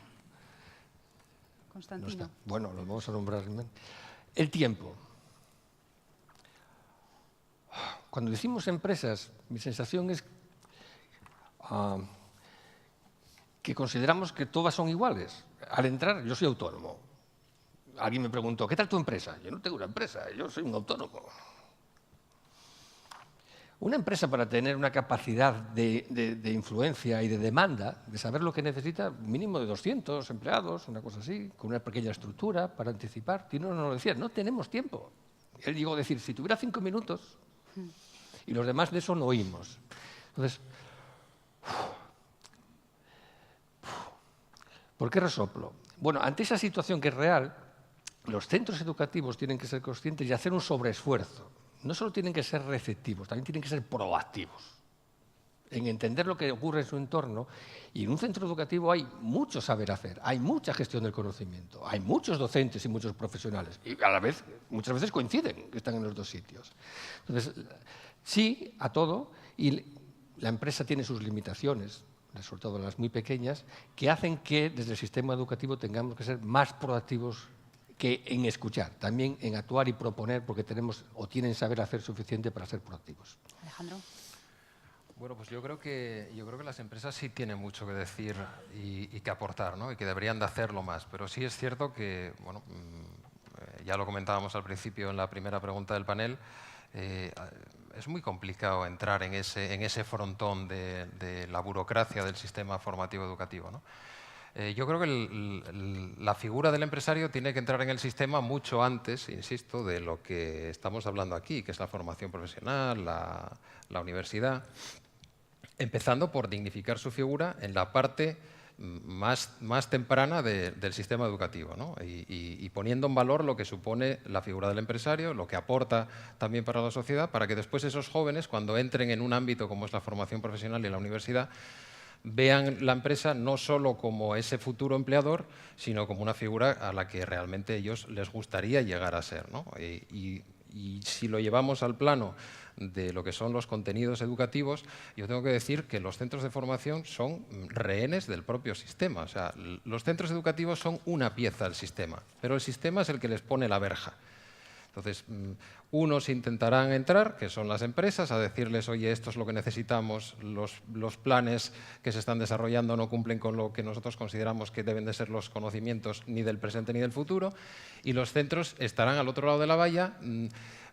Constantino. No está. Bueno, lo vamos a nombrar. El tiempo. Cuando decimos empresas, mi sensación es que consideramos que todas son iguales. Al entrar, yo soy autónomo. Alguien me preguntó, ¿qué tal tu empresa? Yo no tengo una empresa, yo soy un autónomo. Una empresa, para tener una capacidad de influencia y de demanda, de saber lo que necesita, mínimo de 200 empleados, una cosa así, con una pequeña estructura para anticipar. Tino nos lo decía, no tenemos tiempo. Él llegó a decir, si tuviera 5 minutos, y los demás de eso no oímos. Entonces, ¿por qué resoplo? Bueno, ante esa situación que es real, los centros educativos tienen que ser conscientes y hacer un sobreesfuerzo. No solo tienen que ser receptivos, también tienen que ser proactivos en entender lo que ocurre en su entorno. Y en un centro educativo hay mucho saber hacer, hay mucha gestión del conocimiento, hay muchos docentes y muchos profesionales, y a la vez, muchas veces coinciden que están en los dos sitios. Entonces, sí a todo, y la empresa tiene sus limitaciones, sobre todo las muy pequeñas, que hacen que desde el sistema educativo tengamos que ser más proactivos que en escuchar, también en actuar y proponer, porque tenemos o tienen saber hacer suficiente para ser proactivos. Alejandro. Bueno, pues yo creo que las empresas sí tienen mucho que decir y que aportar, ¿no? Y que deberían de hacerlo más. Pero sí es cierto que, bueno, ya lo comentábamos al principio en la primera pregunta del panel, es muy complicado entrar en ese frontón de la burocracia del sistema formativo educativo, ¿no? Yo creo que la figura del empresario tiene que entrar en el sistema mucho antes, insisto, de lo que estamos hablando aquí, que es la formación profesional, la universidad, empezando por dignificar su figura en la parte más temprana del sistema educativo, ¿no? Y poniendo en valor lo que supone la figura del empresario, lo que aporta también para la sociedad, para que después esos jóvenes, cuando entren en un ámbito como es la formación profesional y la universidad, vean la empresa no solo como ese futuro empleador, sino como una figura a la que realmente ellos les gustaría llegar a ser, ¿no? Y si lo llevamos al plano de lo que son los contenidos educativos, yo tengo que decir que los centros de formación son rehenes del propio sistema. O sea, los centros educativos son una pieza del sistema, pero el sistema es el que les pone la verja. Entonces, unos intentarán entrar, que son las empresas, a decirles, oye, esto es lo que necesitamos, los planes que se están desarrollando no cumplen con lo que nosotros consideramos que deben de ser los conocimientos ni del presente ni del futuro, y los centros estarán al otro lado de la valla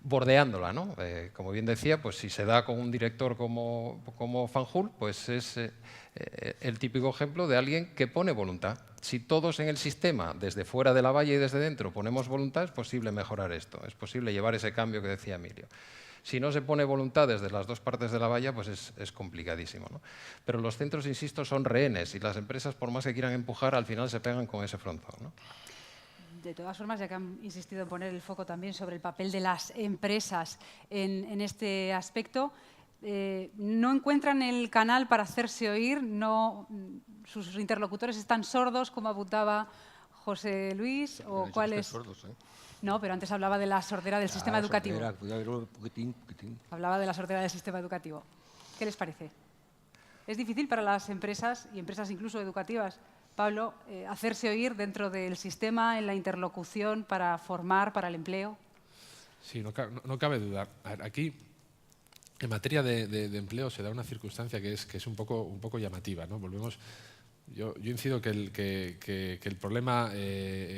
bordeándola, ¿no? Como bien decía, pues si se da con un director como Fanjul, pues es el típico ejemplo de alguien que pone voluntad. Si todos en el sistema, desde fuera de la valla y desde dentro, ponemos voluntad, es posible mejorar esto, es posible llevar ese cambio que decía Emilio. Si no se pone voluntad desde las dos partes de la valla, pues es complicadísimo, ¿no? Pero los centros, insisto, son rehenes y las empresas, por más que quieran empujar, al final se pegan con ese frontón, ¿no? De todas formas, ya que han insistido en poner el foco también sobre el papel de las empresas en este aspecto, no encuentran el canal para hacerse oír, sus interlocutores están sordos, como apuntaba José Luis, o cuál es. Sordos, ¿eh? No, pero antes hablaba de la sordera del sistema educativo. Poquitín. Hablaba de la sordera del sistema educativo. ¿Qué les parece? ¿Es difícil para las empresas, y empresas incluso educativas, Pablo, hacerse oír dentro del sistema, en la interlocución para formar, para el empleo? Sí, no cabe duda. A ver, aquí, en materia de empleo, se da una circunstancia que es un poco llamativa, ¿no? Volvemos. Yo incido que el problema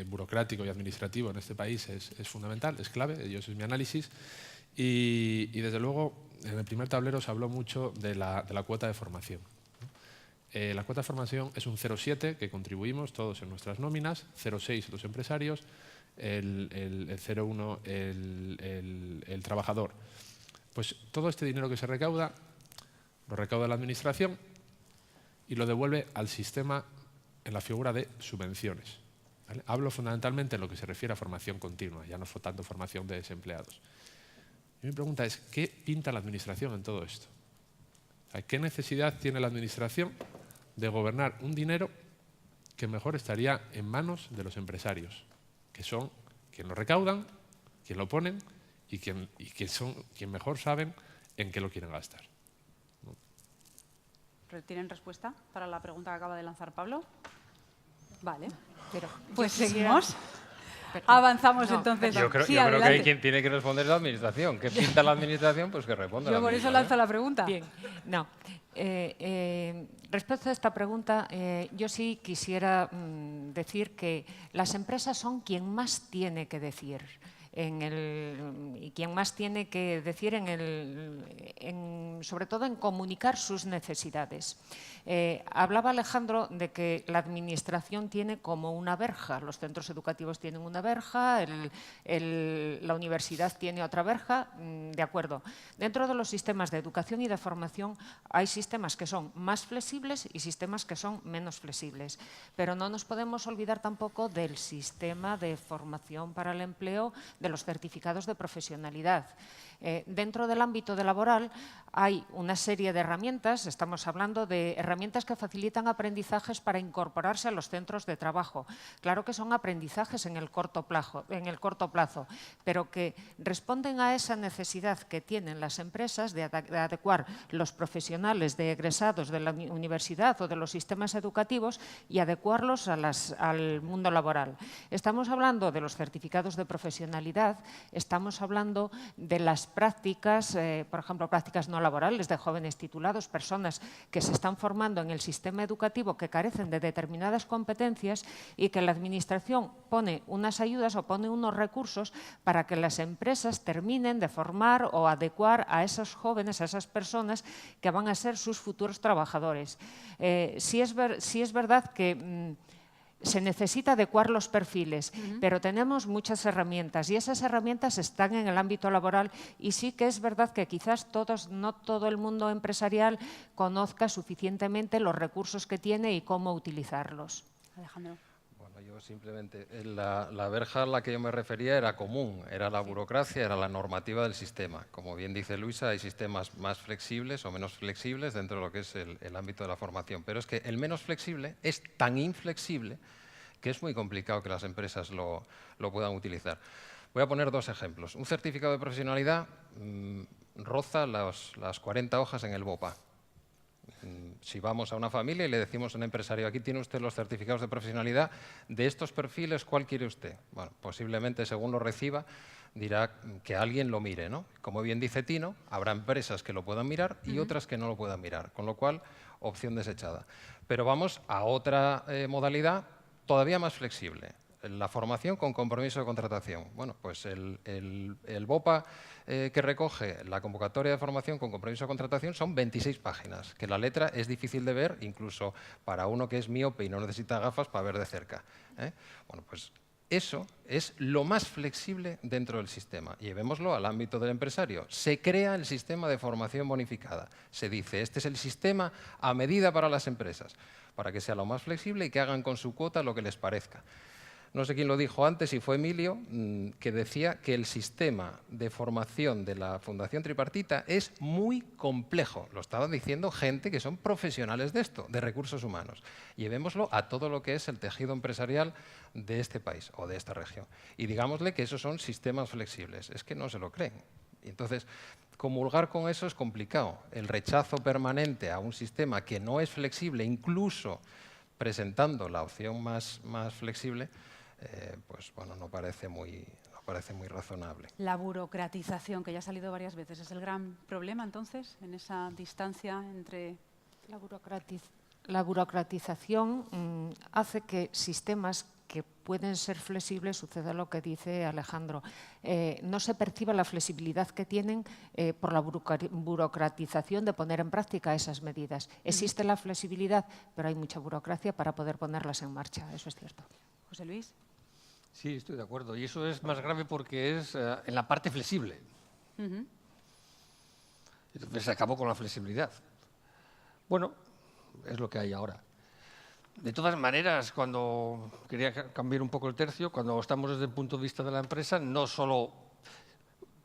burocrático y administrativo en este país es fundamental, es clave, ese es mi análisis. Y desde luego, en el primer tablero se habló mucho de la cuota de formación. La cuota de formación es un 0,7 que contribuimos todos en nuestras nóminas, 0,6 los empresarios, el 0,1 el trabajador. Pues todo este dinero que se recauda, lo recauda la administración y lo devuelve al sistema en la figura de subvenciones, ¿vale? Hablo fundamentalmente en lo que se refiere a formación continua, ya no es tanto formación de desempleados. Y mi pregunta es, ¿qué pinta la administración en todo esto? ¿Qué necesidad tiene la administración de gobernar un dinero que mejor estaría en manos de los empresarios, que son quien lo recaudan, quien lo ponen y quien mejor saben en qué lo quieren gastar? ¿Tienen respuesta para la pregunta que acaba de lanzar Pablo? Vale, Pero pues yo quisiera- seguimos. Avanzamos entonces. Yo creo que hay quien tiene que responder es la administración. ¿Qué pinta la administración? Pues que responda. Yo por eso lanzo la pregunta. Bien, no. Respecto a esta pregunta, yo sí quisiera decir que las empresas son quien más tiene que decir. y quien más tiene que decir sobre todo en comunicar sus necesidades. Hablaba Alejandro de que la administración tiene como una verja, los centros educativos tienen una verja, la universidad tiene otra verja, de acuerdo. Dentro de los sistemas de educación y de formación hay sistemas que son más flexibles y sistemas que son menos flexibles, pero no nos podemos olvidar tampoco del sistema de formación para el empleo de los certificados de profesionalidad. Dentro del ámbito laboral hay una serie de herramientas, estamos hablando de herramientas que facilitan aprendizajes para incorporarse a los centros de trabajo. Claro que son aprendizajes en el corto plazo, pero que responden a esa necesidad que tienen las empresas de adecuar los profesionales de egresados de la universidad o de los sistemas educativos y adecuarlos al mundo laboral. Estamos hablando de los certificados de profesionalidad, estamos hablando de las prácticas, por ejemplo, prácticas no laborales de jóvenes titulados, personas que se están formando en el sistema educativo que carecen de determinadas competencias y que la Administración pone unas ayudas o pone unos recursos para que las empresas terminen de formar o adecuar a esos jóvenes, a esas personas que van a ser sus futuros trabajadores. Sí es verdad que se necesita adecuar los perfiles, pero tenemos muchas herramientas y esas herramientas están en el ámbito laboral y sí que es verdad que quizás no todo el mundo empresarial conozca suficientemente los recursos que tiene y cómo utilizarlos. Alejandro. Bueno, yo simplemente, la verja a la que yo me refería era común, era la burocracia, era la normativa del sistema. Como bien dice Luisa, hay sistemas más flexibles o menos flexibles dentro de lo que es el ámbito de la formación, pero es que el menos flexible es tan inflexible que es muy complicado que las empresas lo puedan utilizar. Voy a poner dos ejemplos. Un certificado de profesionalidad roza las 40 hojas en el BOPA. Si vamos a una familia y le decimos a un empresario, aquí tiene usted los certificados de profesionalidad, de estos perfiles, ¿cuál quiere usted? Bueno, posiblemente según lo reciba, dirá que alguien lo mire, ¿no? Como bien dice Tino, habrá empresas que lo puedan mirar y otras que no lo puedan mirar, con lo cual, opción desechada. Pero vamos a otra modalidad todavía más flexible. La formación con compromiso de contratación. Bueno, pues el BOPA que recoge la convocatoria de formación con compromiso de contratación son 26 páginas, que la letra es difícil de ver, incluso para uno que es miope y no necesita gafas para ver de cerca. Bueno, pues eso es lo más flexible dentro del sistema. Llevémoslo al ámbito del empresario. Se crea el sistema de formación bonificada. Se dice, este es el sistema a medida para las empresas, para que sea lo más flexible y que hagan con su cuota lo que les parezca. No sé quién lo dijo antes, si fue Emilio, que decía que el sistema de formación de la Fundación Tripartita es muy complejo. Lo estaba diciendo gente que son profesionales de esto, de recursos humanos. Llevémoslo a todo lo que es el tejido empresarial de este país o de esta región. Y digámosle que esos son sistemas flexibles. Es que no se lo creen. Entonces, comulgar con eso es complicado. El rechazo permanente a un sistema que no es flexible, incluso presentando la opción más flexible, pues bueno, no parece muy razonable. La burocratización, que ya ha salido varias veces, ¿es el gran problema entonces en esa distancia entre...? La burocratización hace que sistemas que pueden ser flexibles, suceda lo que dice Alejandro, no se perciba la flexibilidad que tienen por la burocratización de poner en práctica esas medidas. Existe la flexibilidad, pero hay mucha burocracia para poder ponerlas en marcha, eso es cierto. José Luis. Sí, estoy de acuerdo. Y eso es más grave porque es en la parte flexible. Entonces se acabó con la flexibilidad. Bueno, es lo que hay ahora. De todas maneras, cuando quería cambiar un poco el tercio, cuando estamos desde el punto de vista de la empresa, no solo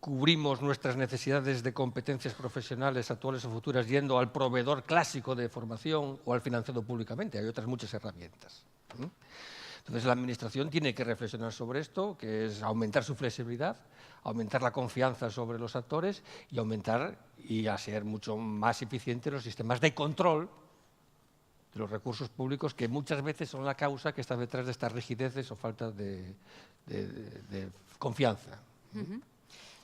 cubrimos nuestras necesidades de competencias profesionales actuales o futuras yendo al proveedor clásico de formación o al financiado públicamente, hay otras muchas herramientas. Entonces, la Administración tiene que reflexionar sobre esto, que es aumentar su flexibilidad, aumentar la confianza sobre los actores y aumentar y hacer mucho más eficientes los sistemas de control de los recursos públicos, que muchas veces son la causa que está detrás de estas rigideces o falta de confianza.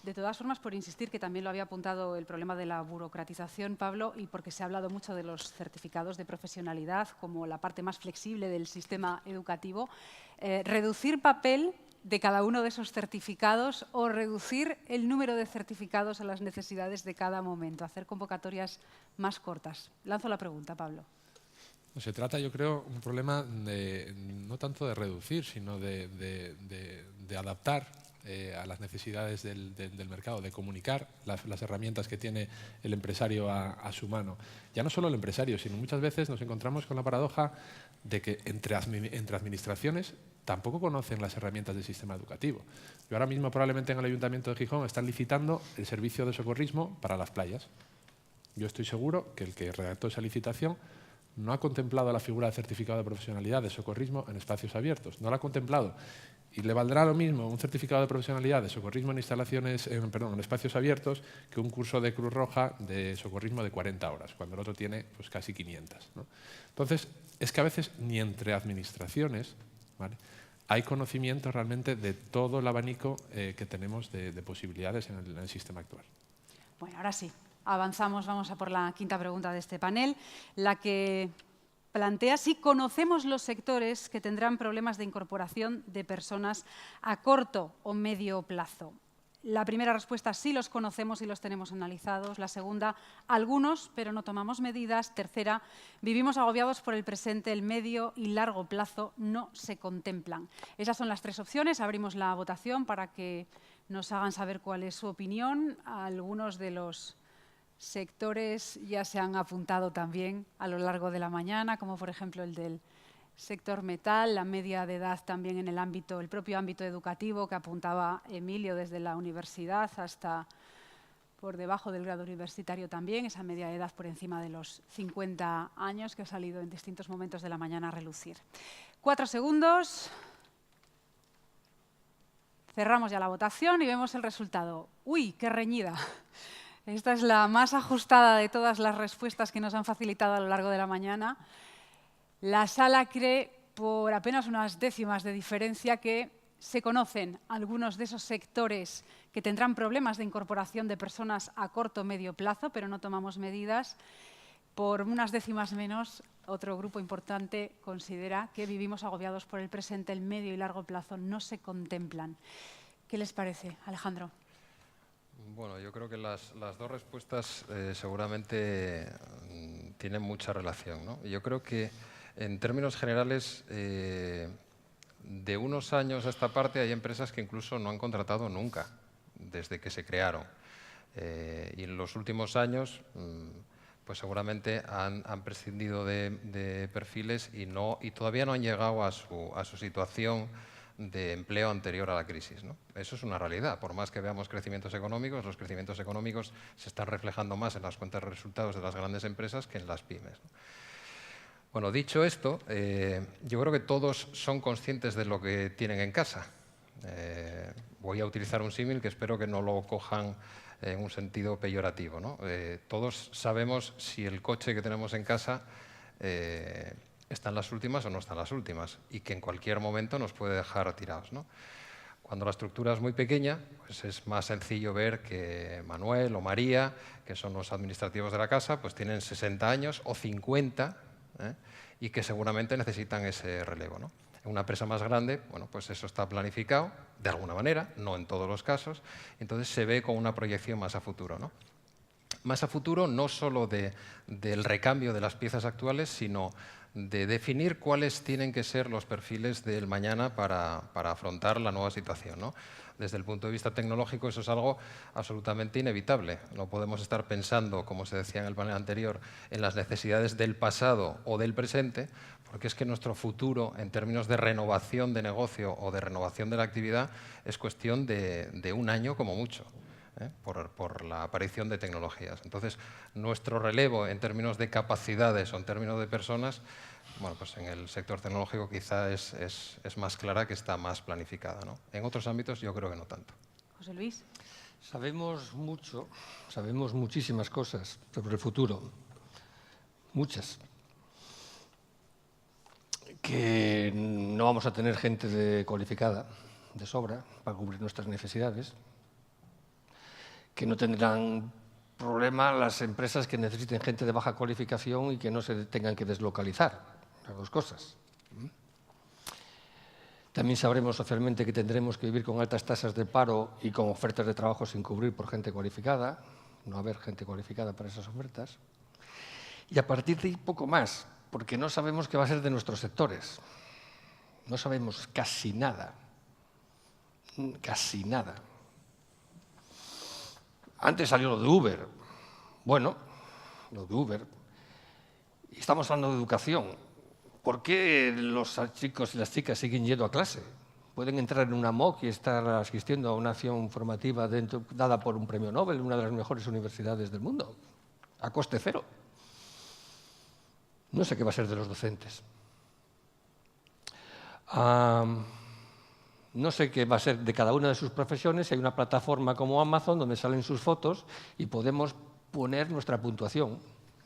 De todas formas, por insistir, que también lo había apuntado el problema de la burocratización, Pablo, y porque se ha hablado mucho de los certificados de profesionalidad como la parte más flexible del sistema educativo, reducir papel de cada uno de esos certificados o reducir el número de certificados a las necesidades de cada momento, hacer convocatorias más cortas? Lanzo la pregunta, Pablo. Se trata, yo creo, un problema no tanto de reducir, sino de adaptar a las necesidades del mercado, de comunicar las herramientas que tiene el empresario a su mano. Ya no solo el empresario, sino muchas veces nos encontramos con la paradoja de que entre administraciones tampoco conocen las herramientas del sistema educativo. Yo ahora mismo probablemente en el Ayuntamiento de Gijón están licitando el servicio de socorrismo para las playas. Yo estoy seguro que el que redactó esa licitación no ha contemplado la figura de certificado de profesionalidad de socorrismo en espacios abiertos, no la ha contemplado. Y le valdrá lo mismo un certificado de profesionalidad de socorrismo en instalaciones, en espacios abiertos que un curso de Cruz Roja de socorrismo de 40 horas, cuando el otro tiene pues, casi 500. ¿no? Entonces, es que a veces ni entre administraciones, ¿vale?, hay conocimiento realmente de todo el abanico que tenemos de posibilidades en el sistema actual. Bueno, ahora sí. Avanzamos, vamos a por la quinta pregunta de este panel, la que plantea si conocemos los sectores que tendrán problemas de incorporación de personas a corto o medio plazo. La primera respuesta, sí los conocemos y los tenemos analizados. La segunda, algunos, pero no tomamos medidas. Tercera, vivimos agobiados por el presente, el medio y largo plazo no se contemplan. Esas son las tres opciones. Abrimos la votación para que nos hagan saber cuál es su opinión. Algunos de los sectores ya se han apuntado también a lo largo de la mañana, como por ejemplo el del sector metal, la media de edad también en el propio ámbito educativo que apuntaba Emilio desde la universidad hasta por debajo del grado universitario también, esa media de edad por encima de los 50 años que ha salido en distintos momentos de la mañana a relucir. 4 segundos. Cerramos ya la votación y vemos el resultado. ¡Uy, qué reñida! Esta es la más ajustada de todas las respuestas que nos han facilitado a lo largo de la mañana. La sala cree, por apenas unas décimas de diferencia, que se conocen algunos de esos sectores que tendrán problemas de incorporación de personas a corto o medio plazo, pero no tomamos medidas. Por unas décimas menos, otro grupo importante considera que vivimos agobiados por el presente, el medio y largo plazo no se contemplan. ¿Qué les parece, Alejandro? Bueno, yo creo que las dos respuestas seguramente tienen mucha relación, ¿no? Yo creo que en términos generales, de unos años a esta parte hay empresas que incluso no han contratado nunca, desde que se crearon. Y en los últimos años, pues seguramente han prescindido de perfiles y todavía no han llegado a su situación de empleo anterior a la crisis, ¿no? Eso es una realidad. Por más que veamos crecimientos económicos, los crecimientos económicos se están reflejando más en las cuentas de resultados de las grandes empresas que en las pymes, ¿no? Bueno, dicho esto, yo creo que todos son conscientes de lo que tienen en casa. Voy a utilizar un símil que espero que no lo cojan en un sentido peyorativo, ¿no? Todos sabemos si el coche que tenemos en casa está en las últimas o no está en las últimas y que en cualquier momento nos puede dejar tirados, ¿no? Cuando la estructura es muy pequeña, pues es más sencillo ver que Manuel o María, que son los administrativos de la casa, pues tienen 60 años o 50, y que seguramente necesitan ese relevo, ¿no? En una empresa más grande, bueno, pues eso está planificado de alguna manera, no en todos los casos, entonces se ve con una proyección más a futuro, ¿no? Más a futuro no solo del recambio de las piezas actuales, sino de definir cuáles tienen que ser los perfiles del mañana para afrontar la nueva situación, ¿no? Desde el punto de vista tecnológico eso es algo absolutamente inevitable. No podemos estar pensando, como se decía en el panel anterior, en las necesidades del pasado o del presente, porque es que nuestro futuro, en términos de renovación de negocio o de renovación de la actividad, es cuestión de un año como mucho, por la aparición de tecnologías. Entonces, nuestro relevo en términos de capacidades o en términos de personas, bueno, pues en el sector tecnológico quizá es más clara, que está más planificada, ¿no? En otros ámbitos yo creo que no tanto. José Luis. Sabemos mucho, sabemos muchísimas cosas sobre el futuro, muchas. Que no vamos a tener gente cualificada de sobra para cubrir nuestras necesidades, que no tendrán problema las empresas que necesiten gente de baja cualificación y que no se tengan que deslocalizar, las dos cosas. También sabremos socialmente que tendremos que vivir con altas tasas de paro y con ofertas de trabajo sin cubrir por gente cualificada, no haber gente cualificada para esas ofertas. Y a partir de ahí poco más, porque no sabemos qué va a ser de nuestros sectores. No sabemos casi nada. Casi nada. Antes salió lo de Uber. Bueno, lo de Uber. Y estamos hablando de educación. ¿Por qué los chicos y las chicas siguen yendo a clase? Pueden entrar en una MOOC y estar asistiendo a una acción formativa dada por un premio Nobel, una de las mejores universidades del mundo, a coste cero. No sé qué va a ser de los docentes. No sé qué va a ser de cada una de sus profesiones. Hay una plataforma como Amazon donde salen sus fotos y podemos poner nuestra puntuación.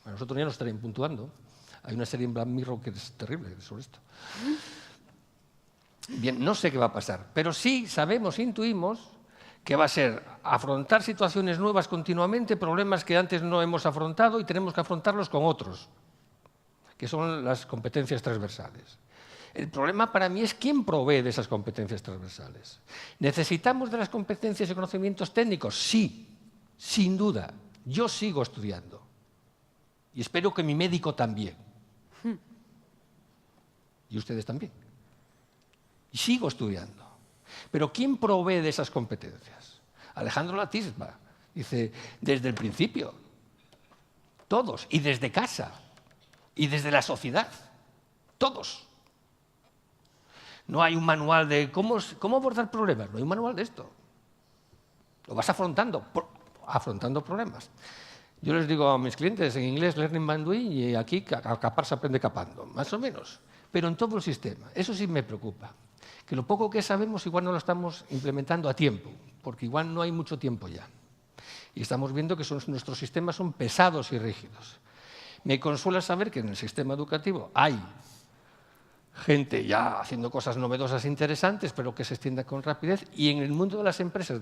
A nosotros ya nos estarían puntuando. Hay una serie en Black Mirror que es terrible sobre esto. Bien, no sé qué va a pasar, pero sí sabemos, intuimos, que va a ser afrontar situaciones nuevas continuamente, problemas que antes no hemos afrontado y tenemos que afrontarlos con otros, que son las competencias transversales. El problema para mí es quién provee de esas competencias transversales. ¿Necesitamos de las competencias y conocimientos técnicos? Sí, sin duda. Yo sigo estudiando. Y espero que mi médico también. Y ustedes también. Y sigo estudiando. Pero ¿quién provee de esas competencias? Alejandro Latisba dice, desde el principio. Todos. Y desde casa. Y desde la sociedad. Todos. No hay un manual de cómo abordar problemas. No hay un manual de esto. Lo vas afrontando problemas. Yo les digo a mis clientes en inglés, learning by doing, y aquí a capar se aprende capando, más o menos. Pero en todo el sistema. Eso sí me preocupa. Que lo poco que sabemos igual no lo estamos implementando a tiempo, porque igual no hay mucho tiempo ya. Y estamos viendo que nuestros sistemas son pesados y rígidos. Me consuela saber que en el sistema educativo hay gente ya haciendo cosas novedosas e interesantes, pero que se extienda con rapidez, y en el mundo de las empresas,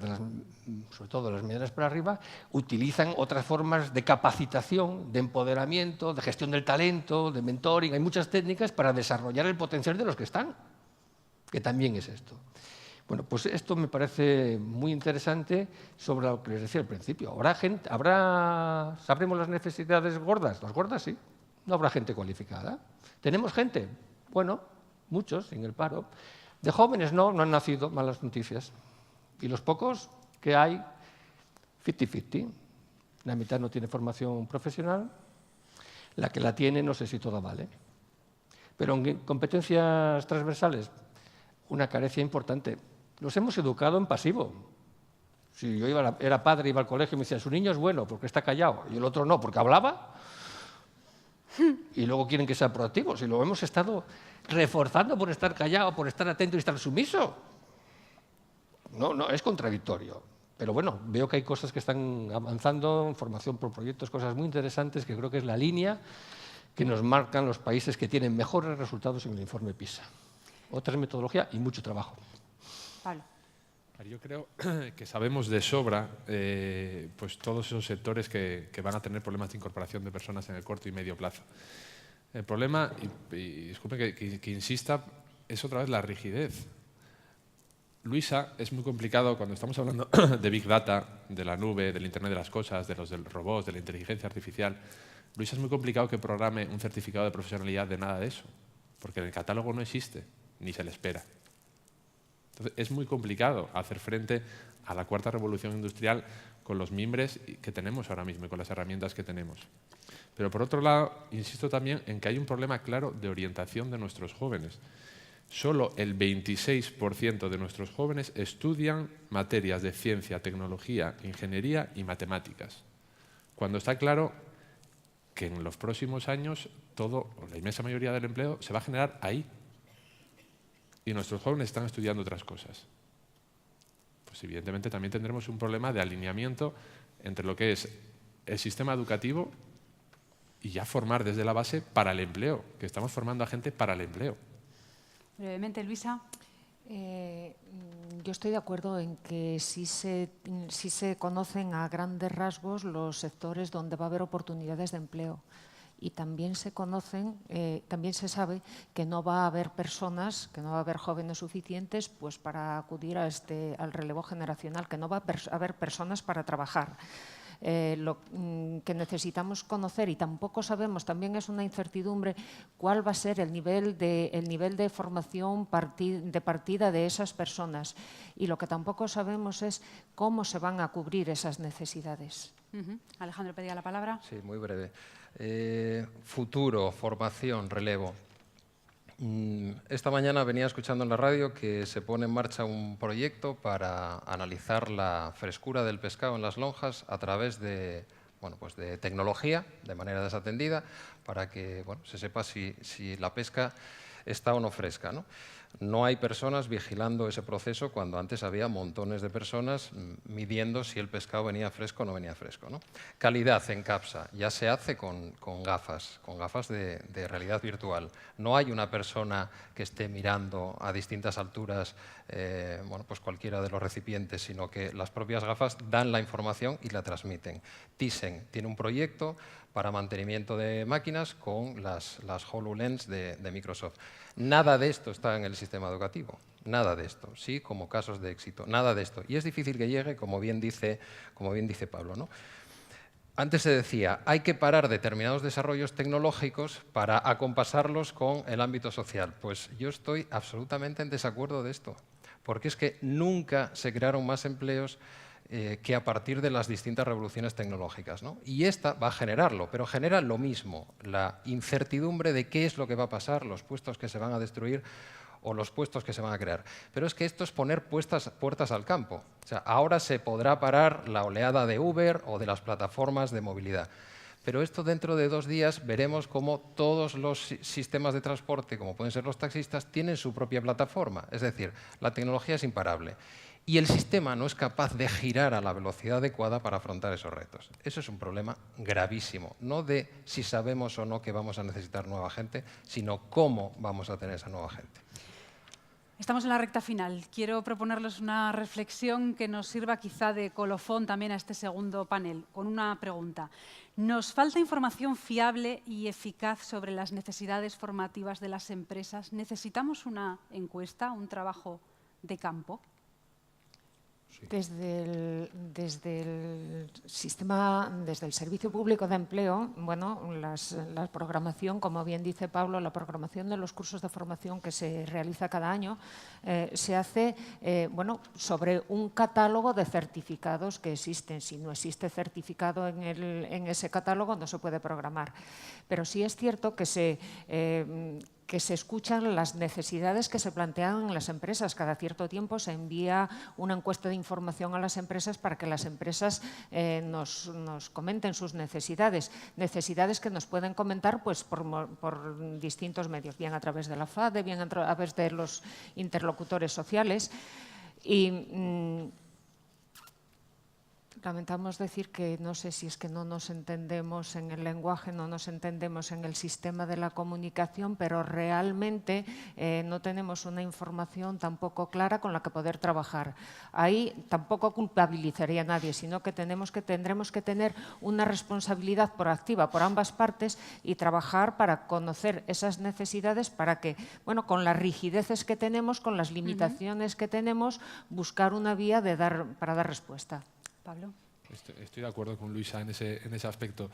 sobre todo las medianas para arriba, utilizan otras formas de capacitación, de empoderamiento, de gestión del talento, de mentoring. Hay muchas técnicas para desarrollar el potencial de los que están, que también es esto. Bueno, pues esto me parece muy interesante sobre lo que les decía al principio. ¿Sabremos las necesidades gordas? Las gordas sí. No habrá gente cualificada. ¿Tenemos gente? Bueno, muchos en el paro. De jóvenes no han nacido, malas noticias. Y los pocos que hay, 50-50. La mitad no tiene formación profesional. La que la tiene, no sé si toda vale. Pero en competencias transversales, una carencia importante. Los hemos educado en pasivo. Si yo era padre, iba al colegio y me decían, su niño es bueno porque está callado, y el otro no, porque hablaba. Y luego quieren que sea proactivos. Y lo hemos estado reforzando por estar callado, por estar atento y estar sumiso. No, es contradictorio. Pero bueno, veo que hay cosas que están avanzando en formación por proyectos, cosas muy interesantes, que creo que es la línea que nos marcan los países que tienen mejores resultados en el informe PISA. Otra metodología y mucho trabajo. Pablo. Yo creo que sabemos de sobra pues todos esos sectores que van a tener problemas de incorporación de personas en el corto y medio plazo. El problema, y disculpe que insista, es otra vez la rigidez. Luisa, es muy complicado cuando estamos hablando de Big Data, de la nube, del Internet de las cosas, de los robots, de la inteligencia artificial. Luisa, es muy complicado que programe un certificado de profesionalidad de nada de eso, porque en el catálogo no existe, ni se le espera. Entonces, es muy complicado hacer frente a la cuarta revolución industrial con los mimbres que tenemos ahora mismo y con las herramientas que tenemos. Pero por otro lado, insisto también en que hay un problema claro de orientación de nuestros jóvenes. Solo el 26% de nuestros jóvenes estudian materias de ciencia, tecnología, ingeniería y matemáticas, cuando está claro que en los próximos años la inmensa mayoría del empleo se va a generar ahí. Y nuestros jóvenes están estudiando otras cosas. Pues evidentemente también tendremos un problema de alineamiento entre lo que es el sistema educativo y ya formar desde la base para el empleo, que estamos formando a gente para el empleo. Brevemente, Luisa. Yo estoy de acuerdo en que sí se conocen a grandes rasgos los sectores donde va a haber oportunidades de empleo. y también se conocen, también se sabe que no va a haber personas, que no va a haber jóvenes suficientes pues, para acudir al relevo generacional, que no va a haber personas para trabajar. Lo que necesitamos conocer, y tampoco sabemos, también es una incertidumbre, cuál va a ser el nivel de formación de partida de esas personas. Y lo que tampoco sabemos es cómo se van a cubrir esas necesidades. Alejandro, pedía la palabra. Sí, muy breve. Futuro, formación, relevo. Esta mañana venía escuchando en la radio que se pone en marcha un proyecto para analizar la frescura del pescado en las lonjas a través de, bueno, pues de tecnología, de manera desatendida, para que bueno, se sepa si la pesca está o no fresca, ¿no? No hay personas vigilando ese proceso cuando antes había montones de personas midiendo si el pescado venía fresco o no venía fresco, ¿no? Calidad en CAPSA ya se hace con gafas de realidad virtual. No hay una persona que esté mirando a distintas alturas bueno, pues cualquiera de los recipientes, sino que las propias gafas dan la información y la transmiten. Thyssen tiene un proyecto para mantenimiento de máquinas con las HoloLens de Microsoft. Nada de esto está en el sistema educativo, nada de esto, sí, como casos de éxito, nada de esto. Y es difícil que llegue, como bien dice Pablo, ¿no? Antes se decía, hay que parar determinados desarrollos tecnológicos para acompasarlos con el ámbito social. Pues yo estoy absolutamente en desacuerdo de esto, porque es que nunca se crearon más empleos que a partir de las distintas revoluciones tecnológicas, ¿no? Y esta va a generarlo, pero genera lo mismo, la incertidumbre de qué es lo que va a pasar, los puestos que se van a destruir o los puestos que se van a crear. Pero es que esto es poner puertas al campo. O sea, ahora se podrá parar la oleada de Uber o de las plataformas de movilidad. Pero esto dentro de 2 días veremos cómo todos los sistemas de transporte, como pueden ser los taxistas, tienen su propia plataforma. Es decir, la tecnología es imparable. Y el sistema no es capaz de girar a la velocidad adecuada para afrontar esos retos. Eso es un problema gravísimo, no de si sabemos o no que vamos a necesitar nueva gente, sino cómo vamos a tener esa nueva gente. Estamos en la recta final. Quiero proponerles una reflexión que nos sirva quizá de colofón también a este segundo panel, con una pregunta. ¿Nos falta información fiable y eficaz sobre las necesidades formativas de las empresas? ¿Necesitamos una encuesta, un trabajo de campo? Desde el Servicio Público de Empleo, bueno, la programación, como bien dice Pablo, la programación de los cursos de formación que se realiza cada año se hace bueno, sobre un catálogo de certificados que existen. Si no existe certificado en ese catálogo, no se puede programar. Pero sí es cierto que se escuchan las necesidades que se plantean en las empresas. Cada cierto tiempo se envía una encuesta de información a las empresas para que las empresas nos comenten sus necesidades. Necesidades que nos pueden comentar pues, por distintos medios, bien a través de la FADE, bien a través de los interlocutores sociales. Y lamentamos decir que no sé si es que no nos entendemos en el lenguaje, no nos entendemos en el sistema de la comunicación, pero realmente no tenemos una información tampoco clara con la que poder trabajar. Ahí tampoco culpabilizaría a nadie, sino que tendremos que tener una responsabilidad proactiva por ambas partes y trabajar para conocer esas necesidades para que, bueno, con las rigideces que tenemos, con las limitaciones que tenemos, buscar una vía para dar respuesta. Pablo. Estoy de acuerdo con Luisa en ese aspecto.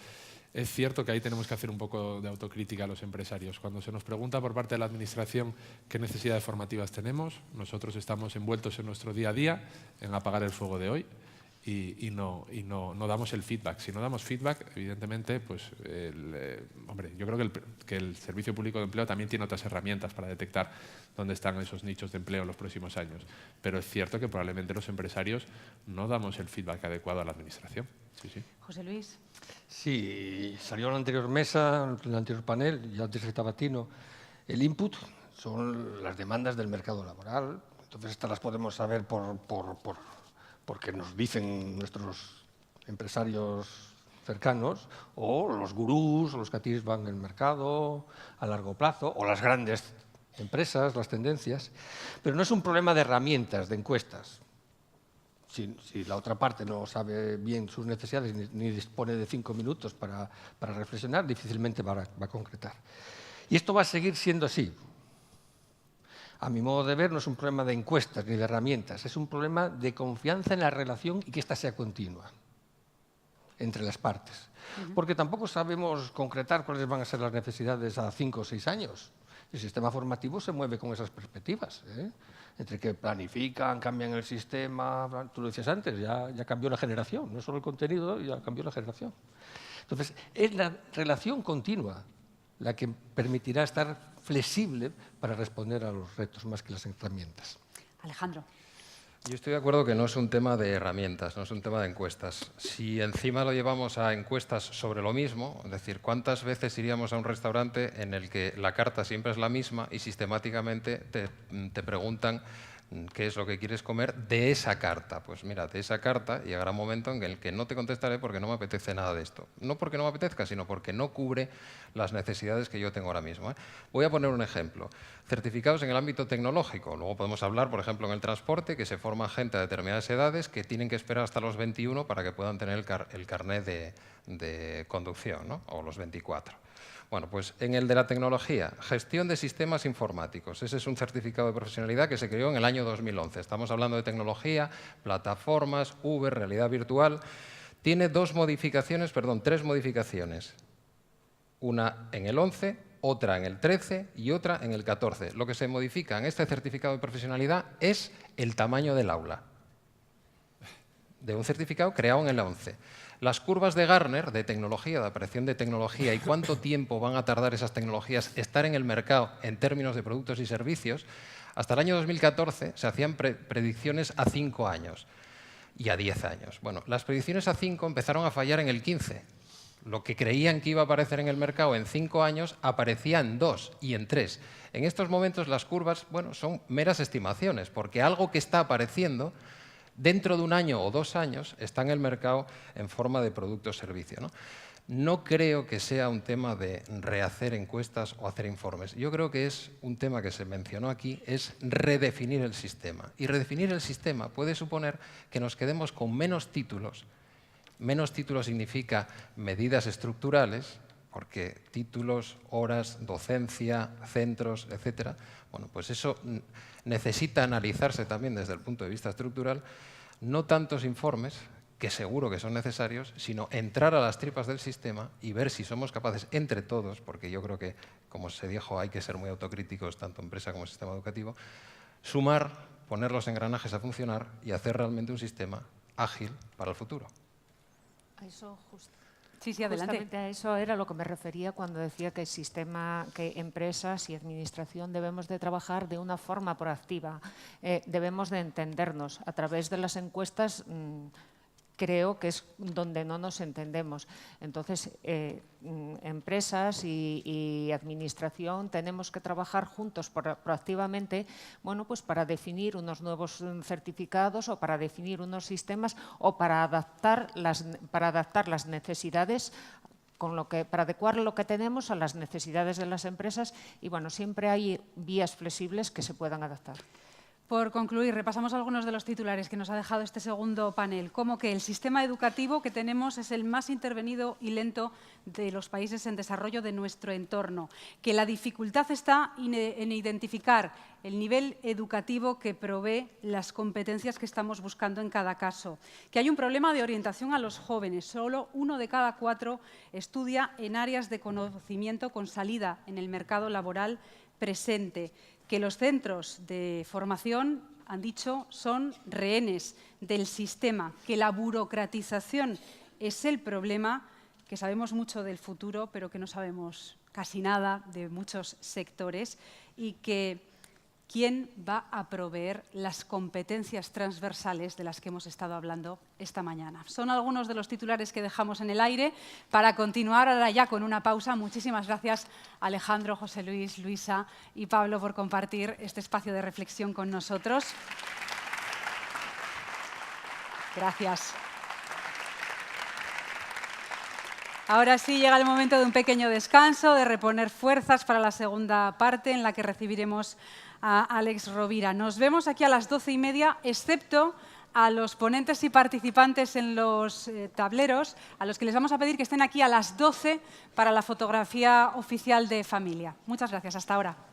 Es cierto que ahí tenemos que hacer un poco de autocrítica a los empresarios. Cuando se nos pregunta por parte de la Administración qué necesidades formativas tenemos, nosotros estamos envueltos en nuestro día a día en apagar el fuego de hoy y no damos el feedback. Si no damos feedback, evidentemente, pues, hombre, yo creo que el Servicio Público de Empleo también tiene otras herramientas para detectar dónde están esos nichos de empleo en los próximos años. Pero es cierto que probablemente los empresarios no damos el feedback adecuado a la Administración. Sí, sí. José Luis. Sí, salió en la anterior mesa, en el anterior panel, y antes estaba Tino. El input son las demandas del mercado laboral. Entonces, estas las podemos saber porque nos dicen nuestros empresarios cercanos, o los gurús, o los que atisban el mercado a largo plazo, o las grandes empresas, las tendencias. Pero no es un problema de herramientas, de encuestas. Si la otra parte no sabe bien sus necesidades ni dispone de 5 minutos para reflexionar, difícilmente va a concretar. Y esto va a seguir siendo así. A mi modo de ver, no es un problema de encuestas ni de herramientas, es un problema de confianza en la relación y que ésta sea continua entre las partes. Porque tampoco sabemos concretar cuáles van a ser las necesidades a 5 o 6 años. El sistema formativo se mueve con esas perspectivas, entre que planifican, cambian el sistema, tú lo decías antes, ya cambió la generación, no solo el contenido, ya cambió la generación. Entonces, es la relación continua la que permitirá estar flexible para responder a los retos más que las herramientas. Alejandro. Yo estoy de acuerdo que no es un tema de herramientas, no es un tema de encuestas. Si encima lo llevamos a encuestas sobre lo mismo, es decir, ¿cuántas veces iríamos a un restaurante en el que la carta siempre es la misma y sistemáticamente te preguntan qué es lo que quieres comer de esa carta? Pues mira, de esa carta llegará un momento en el que no te contestaré porque no me apetece nada de esto. No porque no me apetezca, sino porque no cubre las necesidades que yo tengo ahora mismo. Voy a poner un ejemplo. Certificados en el ámbito tecnológico. Luego podemos hablar, por ejemplo, en el transporte, que se forma gente a determinadas edades que tienen que esperar hasta los 21 para que puedan tener el carnet de conducción, ¿no? O los 24. Bueno, pues en el de la tecnología, gestión de sistemas informáticos. Ese es un certificado de profesionalidad que se creó en el año 2011. Estamos hablando de tecnología, plataformas, Uber, realidad virtual. Tiene tres modificaciones. Una en el 11, otra en el 13 y otra en el 14. Lo que se modifica en este certificado de profesionalidad es el tamaño del aula, de un certificado creado en el 11. Las curvas de Gartner, de tecnología, de aparición de tecnología y cuánto tiempo van a tardar esas tecnologías estar en el mercado en términos de productos y servicios, hasta el año 2014 se hacían predicciones a 5 años y a 10 años. Bueno, las predicciones a 5 empezaron a fallar en el 15. Lo que creían que iba a aparecer en el mercado en 5 años aparecía en 2 y en 3. En estos momentos las curvas, bueno, son meras estimaciones, porque algo que está apareciendo dentro de 1 año o 2 años está en el mercado en forma de producto o servicio, ¿no? No creo que sea un tema de rehacer encuestas o hacer informes. Yo creo que es un tema que se mencionó aquí, es redefinir el sistema. Y redefinir el sistema puede suponer que nos quedemos con menos títulos. Menos títulos significa medidas estructurales, porque títulos, horas, docencia, centros, etcétera, bueno, pues eso necesita analizarse también desde el punto de vista estructural, no tantos informes, que seguro que son necesarios, sino entrar a las tripas del sistema y ver si somos capaces entre todos, porque yo creo que, como se dijo, hay que ser muy autocríticos, tanto empresa como sistema educativo, sumar, poner los engranajes a funcionar y hacer realmente un sistema ágil para el futuro. A eso Sí, adelante. Justamente a eso era lo que me refería cuando decía que que empresas y administración debemos de trabajar de una forma proactiva. Debemos de entendernos. A través de las encuestas creo que es donde no nos entendemos. Entonces, empresas y administración tenemos que trabajar juntos proactivamente, bueno, pues para definir unos nuevos certificados o para definir unos sistemas o para adaptar las necesidades para adecuar lo que tenemos a las necesidades de las empresas y, bueno, siempre hay vías flexibles que se puedan adaptar. Por concluir, repasamos algunos de los titulares que nos ha dejado este segundo panel, como que el sistema educativo que tenemos es el más intervenido y lento de los países en desarrollo de nuestro entorno, que la dificultad está en identificar el nivel educativo que provee las competencias que estamos buscando en cada caso, que hay un problema de orientación a los jóvenes, solo 1 de cada 4 estudia en áreas de conocimiento con salida en el mercado laboral presente, que los centros de formación, han dicho, son rehenes del sistema, que la burocratización es el problema, que sabemos mucho del futuro, pero que no sabemos casi nada de muchos sectores, y que quién va a proveer las competencias transversales de las que hemos estado hablando esta mañana. Son algunos de los titulares que dejamos en el aire para continuar ahora ya con una pausa. Muchísimas gracias Alejandro, José Luis, Luisa y Pablo por compartir este espacio de reflexión con nosotros. Gracias. Ahora sí llega el momento de un pequeño descanso, de reponer fuerzas para la segunda parte en la que recibiremos a Àlex Rovira. Nos vemos aquí a las 12:30, excepto a los ponentes y participantes en los tableros, a los que les vamos a pedir que estén aquí a las 12 para la fotografía oficial de familia. Muchas gracias. Hasta ahora.